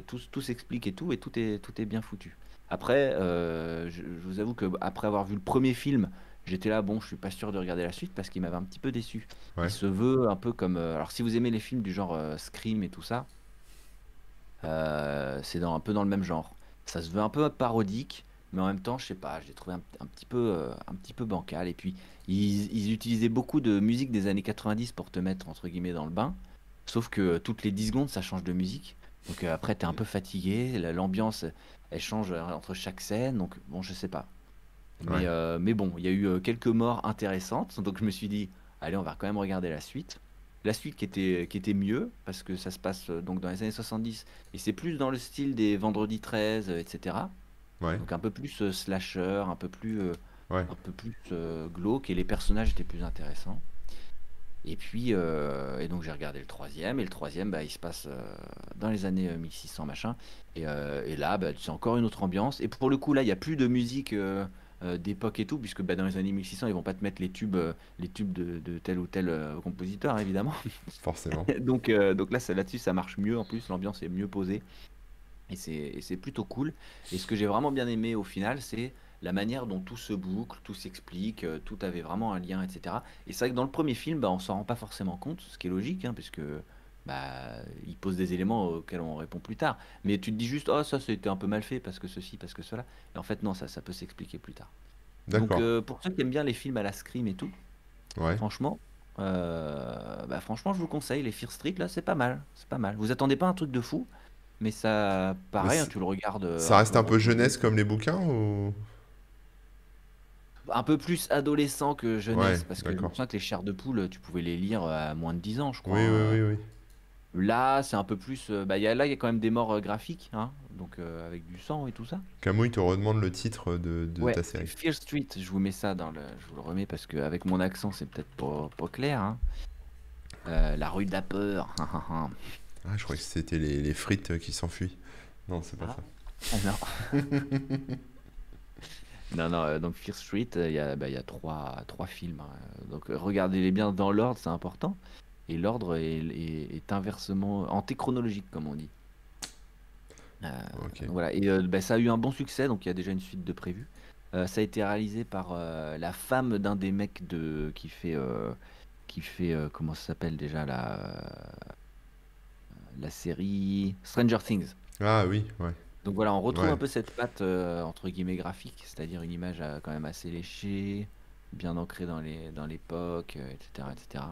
Tout s'explique et tout est bien foutu. Après, je vous avoue que après avoir vu le premier film, j'étais là, bon, je suis pas sûr de regarder la suite parce qu'il m'avait un petit peu déçu. Il Ouais. se veut un peu comme. Alors, si vous aimez les films du genre Scream et tout ça, C'est un peu dans le même genre. Ça se veut un peu parodique, mais en même temps, je sais pas, je l'ai trouvé un petit peu bancal. Et puis, ils utilisaient beaucoup de musique des années 90 pour te mettre, entre guillemets, dans le bain. Sauf que toutes les 10 secondes, ça change de musique. Donc après, t'es un peu fatigué. L'ambiance, elle change entre chaque scène. Donc bon, je sais pas. Ouais. Mais bon, il y a eu quelques morts intéressantes. Donc je me suis dit, allez, on va quand même regarder la suite. La suite qui était mieux, parce que ça se passe donc dans les années 70, et c'est plus dans le style des Vendredi 13, etc. Ouais. Donc un peu plus slasher, Ouais. un peu plus glauque, et les personnages étaient plus intéressants. Et puis, et donc j'ai regardé le troisième, et le troisième, bah, il se passe dans les années 1600, machin. Et là, bah, c'est encore une autre ambiance. Et pour le coup, là, il n'y a plus de musique d'époque et tout, puisque bah, dans les années 1600, ils vont pas te mettre les tubes de tel ou tel compositeur, évidemment. Forcément. Donc là, là-dessus, ça marche mieux. En plus, l'ambiance est mieux posée. Et c'est plutôt cool. Et ce que j'ai vraiment bien aimé au final, c'est la manière dont tout se boucle, tout s'explique, tout avait vraiment un lien, etc. Et c'est vrai que dans le premier film, bah, on s'en rend pas forcément compte, ce qui est logique, hein, puisque bah, il pose des éléments auxquels on répond plus tard. Mais tu te dis juste, oh, ça c'était un peu mal fait, parce que ceci, parce que cela. Et en fait, non, ça peut s'expliquer plus tard. Donc D'accord. pour ceux qui aiment bien les films à la Scream et tout, Ouais. franchement, franchement, je vous conseille, les Fear Street, là, c'est pas mal. C'est pas mal. Vous attendez pas un truc de fou, mais ça, Mais pareil, hein, tu le regardes ça un reste peu un peu reposé. jeunesse comme les bouquins ou... Un peu plus adolescent que Ouais, jeunesse, parce que il me d'accord. semble que les chairs de poule, tu pouvais les lire à moins de 10 ans, je crois, Oui, oui, hein. oui, oui. Là, c'est un peu plus. Là, il y a quand même des morts graphiques, hein, donc avec du sang et tout ça. Camouille te redemande le titre de Ouais, ta c'est série. Fear Street, je vous mets ça je vous le remets parce qu'avec mon accent, c'est peut-être pas clair, hein. La rue de la peur. Ah, je croyais que c'était les frites qui s'enfuient. Non, c'est pas Ah, ça. ah non. Non, non, donc Fear Street, il y a trois films, hein. Donc regardez-les bien dans l'ordre, c'est important. Et l'ordre est inversement antéchronologique, comme on dit. Euh, Ok. voilà. Et bah, ça a eu un bon succès, donc il y a déjà une suite de prévue. Ça a été réalisé par la femme d'un des mecs qui fait comment ça s'appelle déjà la série Stranger Things. Ah oui, ouais. Donc voilà, on retrouve un Ouais. peu cette patte entre guillemets graphique, c'est-à-dire une image quand même assez léchée, bien ancrée dans l'époque, etc., etc.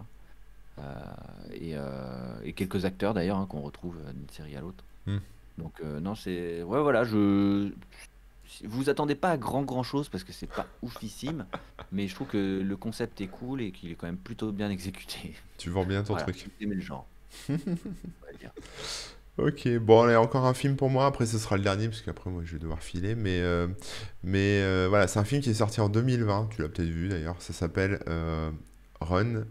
Et quelques acteurs d'ailleurs, hein, qu'on retrouve d'une série à l'autre. Hmm. Donc non, c'est ouais, voilà, je vous attendez pas à grand chose parce que c'est pas oufissime, mais je trouve que le concept est cool et qu'il est quand même plutôt bien exécuté. Tu vends bien ton Voilà, truc. si vous aimez le genre, on va dire. Ok, bon, allez, encore un film pour moi. Après, ce sera le dernier, parce qu'après, moi, je vais devoir filer. Voilà, c'est un film qui est sorti en 2020. Tu l'as peut-être vu d'ailleurs. Ça s'appelle Run,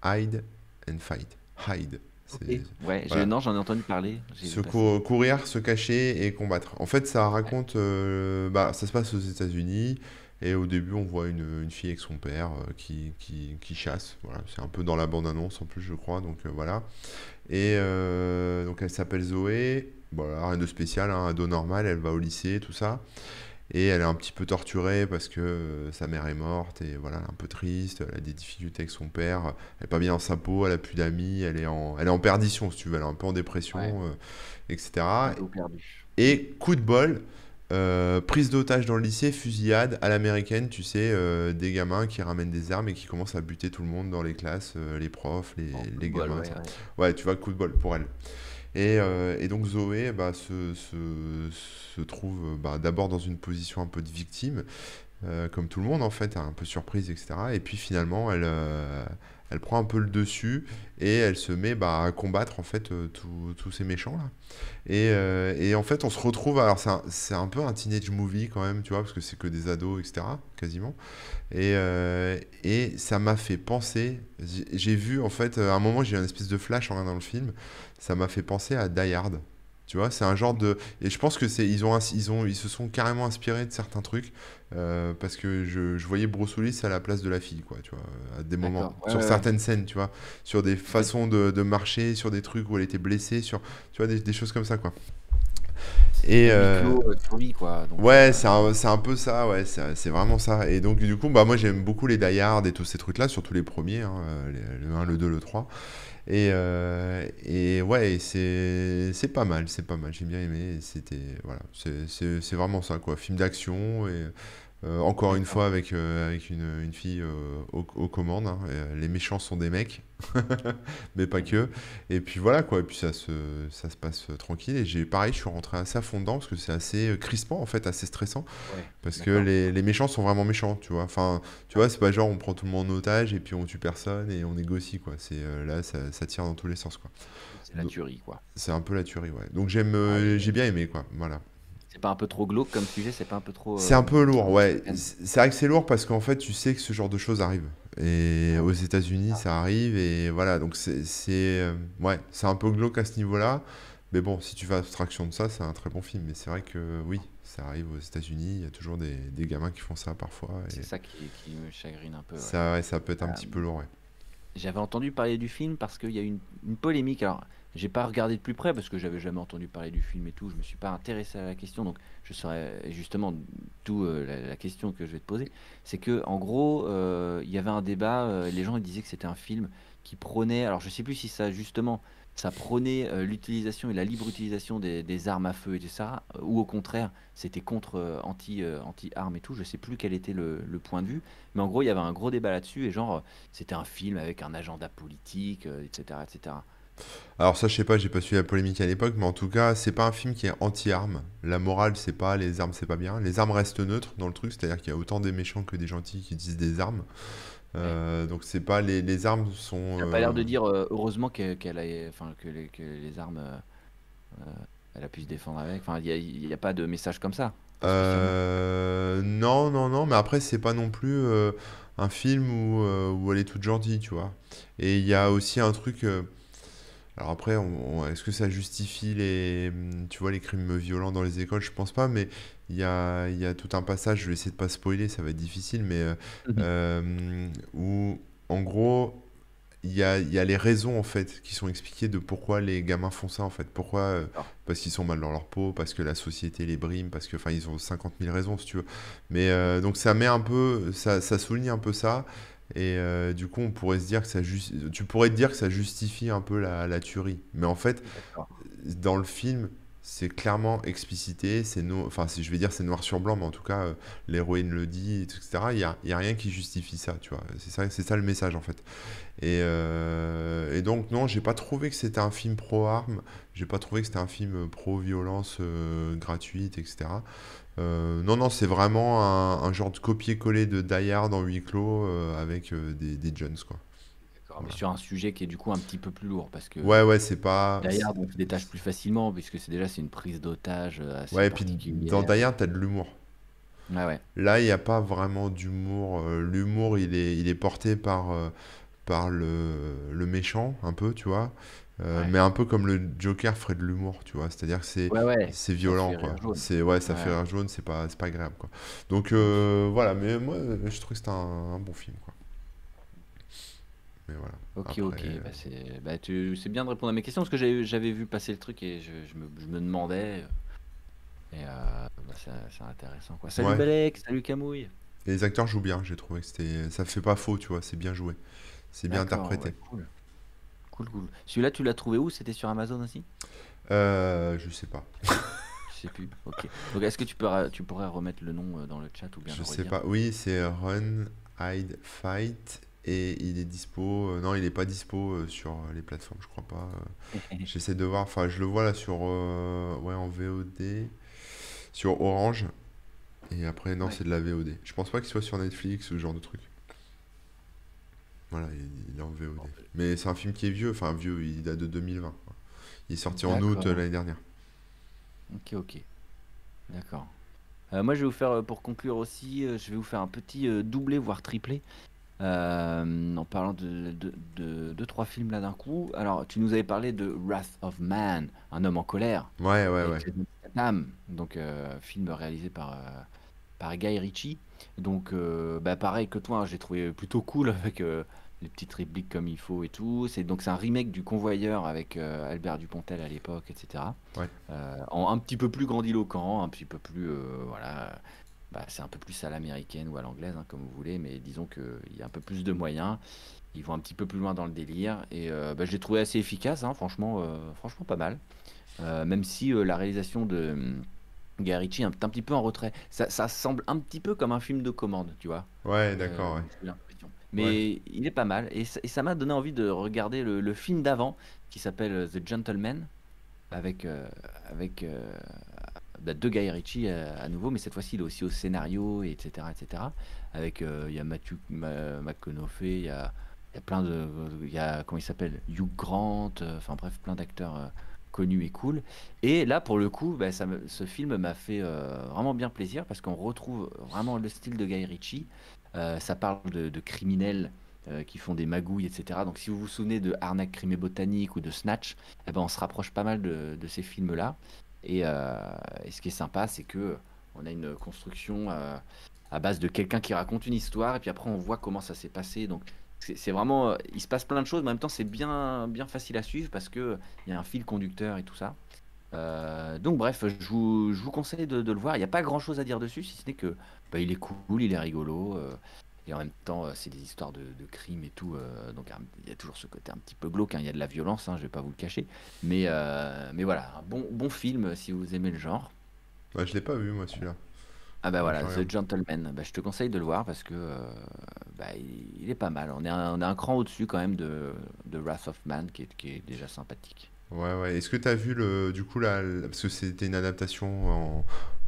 Hide and Fight. Hide. Ok. C'est, Ouais, voilà. non, j'en ai entendu parler, j'ai vu passer. Courir, se cacher et combattre. En fait, ça Ouais. raconte. Ça se passe aux États-Unis. Et au début, on voit une fille avec son père qui chasse. Voilà, c'est un peu dans la bande-annonce en plus, je crois. Donc voilà. Donc elle s'appelle Zoé. Voilà, rien de spécial, hein, ado normal, elle va au lycée, tout ça. Et elle est un petit peu torturée parce que sa mère est morte et voilà, elle est un peu triste, elle a des difficultés avec son père, elle est pas bien dans sa peau, elle a plus d'amis, elle est en perdition si tu veux, elle est un peu en Ouais, dépression, un etc. peu perdu. Et coup de bol, prise d'otage dans le lycée, fusillade à l'américaine, tu sais, des gamins qui ramènent des armes et qui commencent à buter tout le monde dans les classes, les profs, Bon, coup de les bol, gamins, ouais, etc. ouais. Ouais, tu vois, coup de bol pour elle. Et donc Zoé bah, se trouve d'abord dans une position un peu de victime, comme tout le monde en fait, un peu surprise, etc. Et puis finalement, elle prend un peu le dessus et elle se met à combattre en fait tous ces méchants là. Et en fait, on se retrouve. Alors, c'est un peu un teenage movie quand même, tu vois, parce que c'est que des ados, etc. quasiment. Et ça m'a fait penser. J'ai vu, en fait, à un moment, j'ai eu une espèce de flash en regardant le film. Ça m'a fait penser à Die Hard. Tu vois, c'est un genre de. Et je pense que ils se sont carrément inspirés de certains trucs. Parce que je voyais Bruce Willis à la place de la fille, quoi, tu vois, à des moments. D'accord, ouais, Sur ouais, ouais. certaines scènes, tu vois. Sur des En fait, façons de marcher, sur des trucs où elle était blessée, sur. Tu vois, des choses comme ça, quoi. Et Le huis clos, survie, quoi. Donc, ouais, c'est un peu ça, ouais, c'est vraiment ça. Et donc, du coup, bah, moi, j'aime beaucoup les Die Hard et tous ces trucs-là, surtout les premiers, hein, le un, le 2, le 3. Et ouais, et c'est pas mal, c'est pas mal. J'ai bien aimé. Et c'était, voilà, c'est vraiment ça, quoi. Film d'action et encore une d'accord. fois avec une fille aux commandes, hein. Les méchants sont des mecs, mais pas que. Et puis voilà, quoi. Et puis ça se passe tranquille. Et pareil, je suis rentré assez à fond dedans parce que c'est assez crispant, en fait, assez stressant. Ouais, Parce que d'accord. les méchants sont vraiment méchants, tu vois. Enfin, tu vois, c'est pas genre on prend tout le monde en otage et puis on tue personne et on négocie, quoi. Là, ça tire dans tous les sens, quoi. C'est la Donc, tuerie, quoi. c'est un peu la tuerie, ouais. Donc Ah, j'ai bien aimé, quoi. Voilà. c'est pas un peu trop glauque comme sujet, c'est pas un peu trop C'est un peu lourd, ouais. anxiogène. C'est vrai que c'est lourd parce qu'en fait, tu sais que ce genre de choses arrive. Et Ah aux oui. États-Unis, ça arrive et voilà. Donc ouais, c'est un peu glauque à ce niveau-là. Mais bon, si tu fais abstraction de ça, c'est un très bon film. Mais c'est vrai que oui, ça arrive aux États-Unis. Il y a toujours des gamins qui font ça parfois. C'est Et ça qui me chagrine un peu, ouais. ça, ouais, ça peut être un Euh, petit peu lourd, ouais. J'avais entendu parler du film parce qu'il y a eu une polémique. Alors, j'ai pas regardé de plus près parce que j'avais jamais entendu parler du film et tout. Je me suis pas intéressé à la question, donc je saurais justement d'où la question que je vais te poser. C'est que en gros, il y avait un débat. Les gens ils disaient que c'était un film qui prônait. Alors, je sais plus si ça justement ça prônait l'utilisation et la libre utilisation des armes à feu et tout ça, ou au contraire, c'était contre anti-armes et tout. Je sais plus quel était le point de vue, mais en gros, il y avait un gros débat là-dessus et genre c'était un film avec un agenda politique, etc., etc. Alors ça, je sais pas, j'ai pas suivi la polémique à l'époque, mais en tout cas, c'est pas un film qui est anti-armes. La morale, c'est pas les armes, c'est pas bien. Les armes restent neutres dans le truc, c'est-à-dire qu'il y a autant des méchants que des gentils qui utilisent des armes. Ouais. Donc c'est pas les armes sont. T'as pas l'air de dire heureusement enfin, que les armes, elle a pu se défendre avec. Enfin, il y a pas de message comme ça, pas spécialement. Non, non, non, mais après, c'est pas non plus un film où elle est toute gentille, tu vois. Et il y a aussi un truc. Alors après, est-ce que ça justifie tu vois, les crimes violents dans les écoles? Je pense pas, mais il y a tout un passage, je vais essayer de pas spoiler, ça va être difficile, mais Mhm. où, en gros, il y a les raisons, en fait, qui sont expliquées de pourquoi les gamins font ça, en fait. Pourquoi? D'accord. Parce qu'ils sont mal dans leur peau, parce que la société les brime, parce que, enfin, ils ont 50 000 raisons, si tu veux. Mais donc ça met un peu, ça souligne un peu ça. Et du coup, on pourrait se dire que tu pourrais te dire que ça justifie un peu la tuerie. Mais en fait, D'accord. dans le film, c'est clairement explicité. Enfin, si je vais dire c'est noir sur blanc, mais en tout cas, l'héroïne le dit, etc. Il y a rien qui justifie ça, tu vois. C'est ça le message en fait. Et donc non, j'ai pas trouvé que c'était un film pro-armes. J'ai pas trouvé que c'était un film pro-violence gratuite, etc. Non, non, c'est vraiment un genre de copier-coller de Die Hard en huis clos avec des jeunes, quoi. D'accord. Mais Voilà. sur un sujet qui est du coup un petit peu plus lourd, parce Ouais, que ouais, c'est pas. derrière, on se détache plus facilement, puisque c'est une prise d'otage assez Ouais, et puis dans particulière. Die Hard, t'as de l'humour. Ouais, ouais. Là, il n'y a pas vraiment d'humour. L'humour, il est porté par le méchant, un peu, tu vois. Ouais. Mais un peu comme le Joker ferait de l'humour, tu vois. C'est-à-dire que Ouais, ouais. c'est Ça violent, fait quoi. rire jaune. Ouais, ça fait Ouais. rire jaune, c'est pas agréable, quoi. Donc Ok. voilà, mais moi, je trouve que c'est un bon film, quoi. Mais voilà. Ok, Après, ok. C'est bien de répondre à mes questions parce que j'avais vu passer le truc et je me demandais. Et c'est intéressant quoi. Salut ouais. Balek, salut Camouille. Et les acteurs jouent bien, j'ai trouvé que ça fait pas faux, tu vois. C'est bien joué. C'est bien D'accord, interprété. ouais, cool. Cool, cool. Celui-là, tu l'as trouvé où? C'était sur Amazon aussi? Je sais pas. Je sais plus. Ok. Donc est-ce que tu pourrais remettre le nom dans le chat ou bien Je le sais redire? pas. Oui, c'est Run, Hide, Fight. Et il est dispo. Non, il est pas dispo sur les plateformes, je crois pas. J'essaie de voir. Enfin, je le vois là sur. Ouais, en VOD. Sur Orange. Et après, non, Ouais. c'est de la VOD. Je pense pas qu'il soit sur Netflix ou ce genre de truc. Voilà, il est en VOD. Bon, Mais c'est un film qui est vieux. Enfin, vieux, il date de 2020, quoi. Il est sorti en août d'accord. l'année dernière. Ok, ok. D'accord. Moi, je vais vous faire, pour conclure aussi, je vais vous faire un petit doublé, voire triplé. En parlant de trois films là d'un coup. Alors, tu nous avais parlé de Wrath of Man, Un homme en colère, Ouais, ouais, avec ouais. Jason Statham, donc film réalisé par Guy Ritchie. Donc, pareil que toi, hein, j'ai trouvé plutôt cool avec les petites répliques comme il faut et tout. C'est un remake du Convoyeur avec Albert Dupontel à l'époque, etc. Ouais. Un petit peu plus grandiloquent, un petit peu plus, voilà, bah, c'est un peu plus à l'américaine ou à l'anglaise, hein, comme vous voulez, mais disons qu'il y a un peu plus de moyens. Ils vont un petit peu plus loin dans le délire et bah, je l'ai trouvé assez efficace, hein, franchement pas mal. Même si la réalisation de Guy Ritchie est un petit peu en retrait. Ça semble un petit peu comme un film de commande, tu vois. Ouais, d'accord, ouais. J'ai l'impression. Ouais. Mais il est pas mal et ça m'a donné envie de regarder le film d'avant qui s'appelle The Gentleman avec, avec bah, de Guy Ritchie à nouveau, mais cette fois-ci il est aussi au scénario, et etc. etc. Avec, il y a Matthew McConaughey, il y a plein de. Il y a, comment il s'appelle? Hugh Grant, enfin bref, plein d'acteurs connus et cool. Et là, pour le coup, bah, ce film m'a fait vraiment bien plaisir parce qu'on retrouve vraiment le style de Guy Ritchie. Ça parle de criminels qui font des magouilles, etc. Donc, si vous vous souvenez de Arnaque, crime et botanique ou de Snatch, eh ben, on se rapproche pas mal de ces films-là. Et ce qui est sympa, c'est que on a une construction à base de quelqu'un qui raconte une histoire et puis après on voit comment ça s'est passé. Donc c'est vraiment, il se passe plein de choses, mais en même temps c'est bien, bien facile à suivre parce que il y a un fil conducteur et tout ça. Donc bref, je vous conseille de le voir. Il n'y a pas grand-chose à dire dessus, si ce n'est que bah, il est cool, il est rigolo. Et en même temps, c'est des histoires de crimes et tout. Donc il y a toujours ce côté un petit peu glauque, hein, il y a de la violence, hein, je vais pas vous le cacher. Mais voilà, un bon film si vous aimez le genre. Bah, je l'ai pas vu, moi, celui-là. Ah bah Faudrait que voilà, je regarde. The Gentleman, bah, je te conseille de le voir parce que bah, il est pas mal. On est un cran au-dessus quand même de Wrath of Man qui est déjà sympathique. Ouais, ouais. Est-ce que t'as vu du coup parce que c'était une adaptation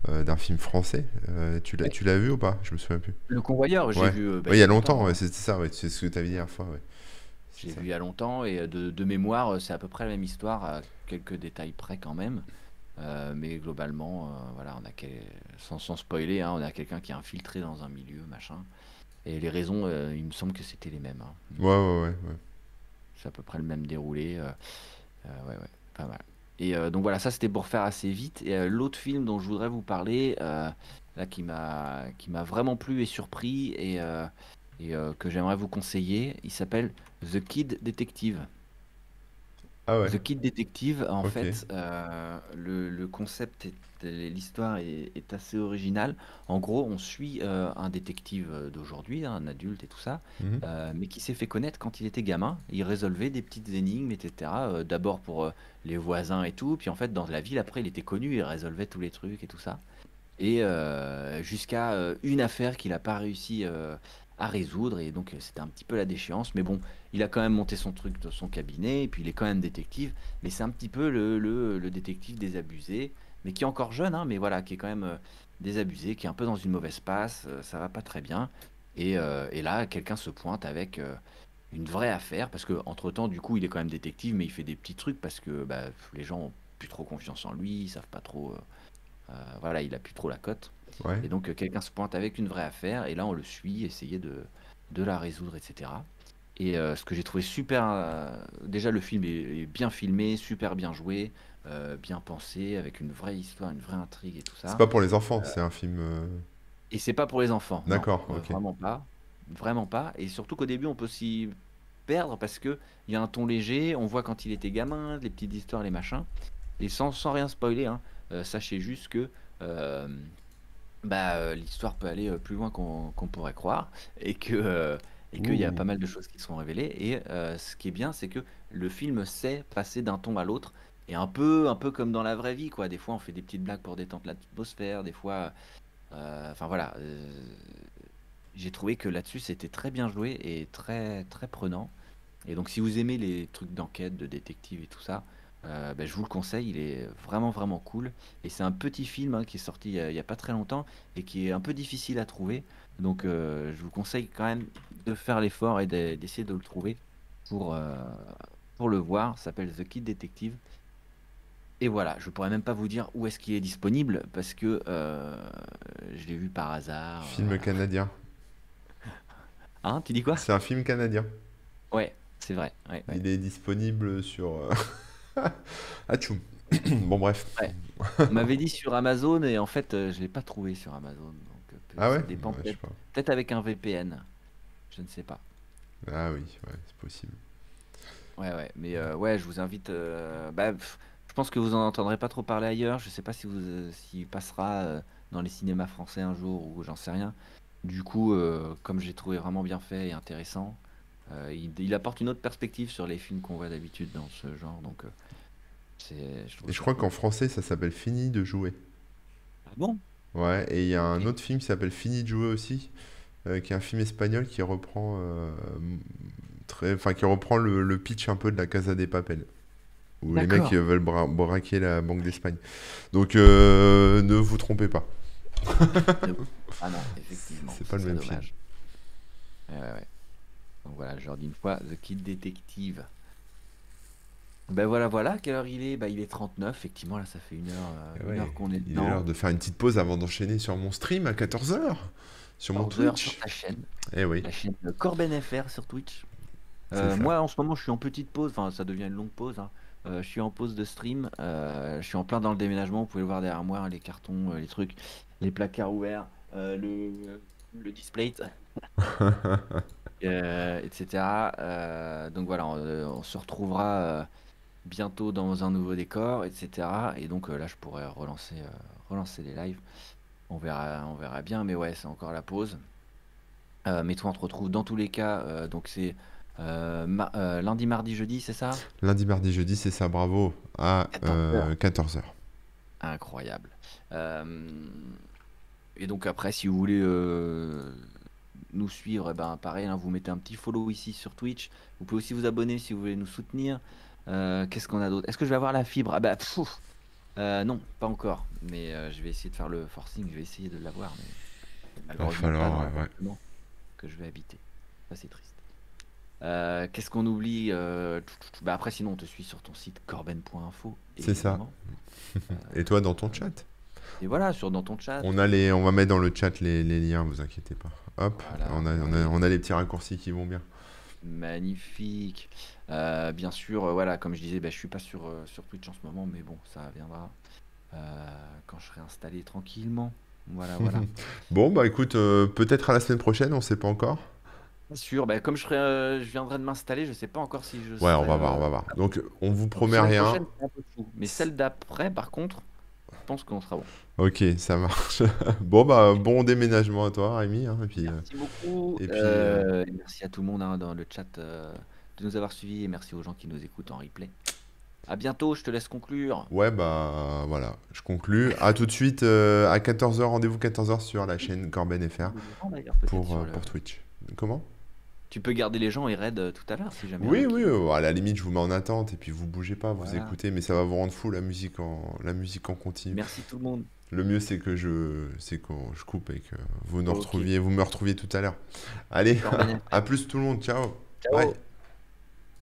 d'un film français. Ouais. Tu l'as vu ou pas? Je me souviens plus. Le Convoyeur, j'ai Ouais. vu bah, Ouais, il il y y a a longtemps. longtemps, Ouais, hein. c'est ça. Ouais, c'est ce que t'avais dit la dernière fois. Ouais. C'est J'ai ça. vu il y a longtemps et de mémoire, c'est à peu près la même histoire, à quelques détails près quand même. Mais globalement, voilà, sans spoiler, hein, on a quelqu'un qui est infiltré dans un milieu, machin. Et les raisons, il me semble que c'était les mêmes, hein. Ouais, ouais, ouais, ouais. C'est à peu près le même déroulé. Ouais, ouais, pas mal. Et donc voilà, ça c'était pour faire assez vite. Et l'autre film dont je voudrais vous parler, là qui m'a vraiment plu et surpris et que j'aimerais vous conseiller, il s'appelle The Kid Detective. Ah ouais. The Kid Detective, en Ok. fait, le concept, l'histoire est assez originale. En gros, on suit un détective d'aujourd'hui, hein, un adulte et tout ça, Mhm. mais qui s'est fait connaître quand il était gamin. Il résolvait des petites énigmes, etc. D'abord pour les voisins et tout, puis en fait, dans la ville, après, il était connu, il résolvait tous les trucs et tout ça. Et jusqu'à une affaire qu'il n'a pas réussi à résoudre. Et donc, c'était un petit peu la déchéance. Mais bon, il a quand même monté son truc dans son cabinet. Et puis, il est quand même détective. Mais c'est un petit peu le détective désabusé. Mais qui est encore jeune, hein, mais voilà, qui est quand même désabusé, qui est un peu dans une mauvaise passe. Ça va pas très bien. Et là, quelqu'un se pointe avec une vraie affaire. Parce que entre-temps, du coup, il est quand même détective, mais il fait des petits trucs parce que bah, les gens ont plus trop confiance en lui. Ils savent pas trop. Voilà, il a plus trop la cote. Ouais. Et donc, quelqu'un se pointe avec une vraie affaire, et là, on le suit, essayer de la résoudre, etc. Et ce que j'ai trouvé super, déjà, le film est bien filmé, super bien joué, bien pensé, avec une vraie histoire, une vraie intrigue et tout C'est ça. pas pour les enfants, c'est un film. Et c'est pas pour les enfants, non, D'accord, ok. vraiment pas. Vraiment pas. Et surtout qu'au début, on peut s'y perdre parce que il y a un ton léger, on voit quand il était gamin, les petites histoires, les machins. Et sans rien spoiler, hein, sachez juste que euh, bah, l'histoire peut aller plus loin qu'on pourrait croire et qu'il y a Ouh. pas mal de choses qui seront révélées. Et ce qui est bien, c'est que le film sait passer d'un ton à l'autre et un peu comme dans la vraie vie, quoi. Des fois, on fait des petites blagues pour détendre l'atmosphère, des fois, enfin voilà. J'ai trouvé que là-dessus, c'était très bien joué et très très prenant. Et donc, si vous aimez les trucs d'enquête, de détective et tout ça, ben, je vous le conseille, il est vraiment vraiment cool. Et c'est un petit film hein, qui est sorti il y a pas très longtemps et qui est un peu difficile à trouver. Donc, je vous conseille quand même de faire l'effort et d'essayer de le trouver pour, euh, pour le voir. Ça s'appelle The Kid Detective. Et voilà, je pourrais même pas vous dire où est-ce qu'il est disponible parce que je l'ai vu par hasard. Film Voilà. canadien. Hein, tu dis quoi? C'est un film canadien. Ouais, c'est vrai. Ouais, ouais. Il est disponible sur. Atchoum. Bon, bref. Ouais. On m'avait dit sur Amazon et en fait, je l'ai pas trouvé sur Amazon. Donc, Ah ouais? ça dépend Ouais, je sais peut-être. pas. Peut-être avec un VPN. Je ne sais pas. Ah oui, ouais, c'est possible. Ouais, ouais, mais ouais, je vous invite. Je pense que vous en entendrez pas trop parler ailleurs. Je sais pas si s'il passera dans les cinémas français un jour ou j'en sais rien. Du coup, comme j'ai trouvé vraiment bien fait et intéressant, il apporte une autre perspective sur les films qu'on voit d'habitude dans ce genre. Donc, je trouve Et je ça crois cool. qu'en français, ça s'appelle Fini de jouer. Ah bon? Ouais, et il y a un Ok. autre film qui s'appelle Fini de jouer aussi, qui est un film espagnol qui reprend, enfin, qui reprend le pitch un peu de la Casa des Papel, où les mecs D'accord. veulent braquer la Banque d'Espagne. Donc ne vous trompez pas, Ne- Ah non, effectivement, c'est pas ce le serait même film. dommage. Ouais, ouais, ouais. Donc voilà, je leur dis une fois, The Kid Detective. Ben voilà, voilà, quelle heure il est? Bah il est 39, effectivement, là ça fait Et une ouais, heure qu'on est il est l'heure dedans. de faire une petite pause avant d'enchaîner sur mon stream à 14 heures sur mon 14 heures sur Twitch. ta chaîne, Eh oui, la chaîne Corben FR sur Twitch. c'est ça. Moi en ce moment je suis en petite pause, enfin ça devient une longue pause, hein. Je suis en pause de stream, je suis en plein dans le déménagement, vous pouvez le voir derrière moi, hein, les cartons, les trucs, les placards ouverts, le display, etc. Donc voilà, on se retrouvera bientôt dans un nouveau décor, etc. Et donc là je pourrais relancer les lives. On verra bien, mais ouais, c'est encore la pause. Mais toi, on te retrouve dans tous les cas. Donc c'est lundi, mardi, jeudi, c'est ça? Lundi, mardi, jeudi, c'est ça, bravo, à 14h. 14 heures. Incroyable. Euh, et donc après, si vous voulez nous suivre, eh ben, pareil, hein, vous mettez un petit follow ici sur Twitch. Vous pouvez aussi vous abonner si vous voulez nous soutenir. Qu'est-ce qu'on a d'autre? Est-ce que je vais avoir la fibre? Ah bah, pfff, non, pas encore. Mais je vais essayer de faire le forcing. Je vais essayer de l'avoir, mais Va malheureusement pas dans falloir, ouais. l'appartement que je vais habiter. Ça, c'est triste. Qu'est-ce qu'on oublie? Bah après, sinon, on te suit sur ton site corben.info, C'est ça. évidemment. Et toi, dans ton chat? Et voilà, dans ton chat. On va mettre dans le chat les liens, vous inquiétez pas. Hop, Voilà, regardez. on a les petits raccourcis qui vont bien. Magnifique. Bien sûr, voilà, comme je disais, bah, je suis pas sur Twitch en ce moment, mais bon, ça viendra quand je serai installé tranquillement. Voilà, voilà. Bon, bah écoute, peut-être à la semaine prochaine, on sait pas encore. Bien sûr, bah, comme je viendrai de m'installer, je sais pas encore si je Ouais, on serai. va voir, on va voir. Donc, on vous Donc, promet semaine rien. prochaine, c'est un peu fou. Mais celle d'après, par contre, je pense qu'on sera bon. Ok, ça marche. Bon, bah, bon déménagement à toi, Rémi, hein, Merci beaucoup. et puis, Et merci à tout le monde hein, dans le chat de nous avoir suivis et merci aux gens qui nous écoutent en replay. À bientôt, je te laisse conclure. ouais, bah, voilà, je conclus. À tout de suite, à 14 heures, rendez-vous 14 heures sur la chaîne Corben FR Les gens, d'ailleurs, peut-être sur le. pour Twitch. Comment? Tu peux garder les gens et raid tout à l'heure si jamais il y en Oui, a oui, qui. à la limite, je vous mets en attente et puis vous bougez pas, vous Voilà. écoutez, mais ça va vous rendre fou la musique en continu. Merci tout le monde. Le mieux, c'est que je coupe et que Ok. vous me retrouviez tout à l'heure. Allez, Corben à FR. plus tout le monde, ciao, bye. Ciao.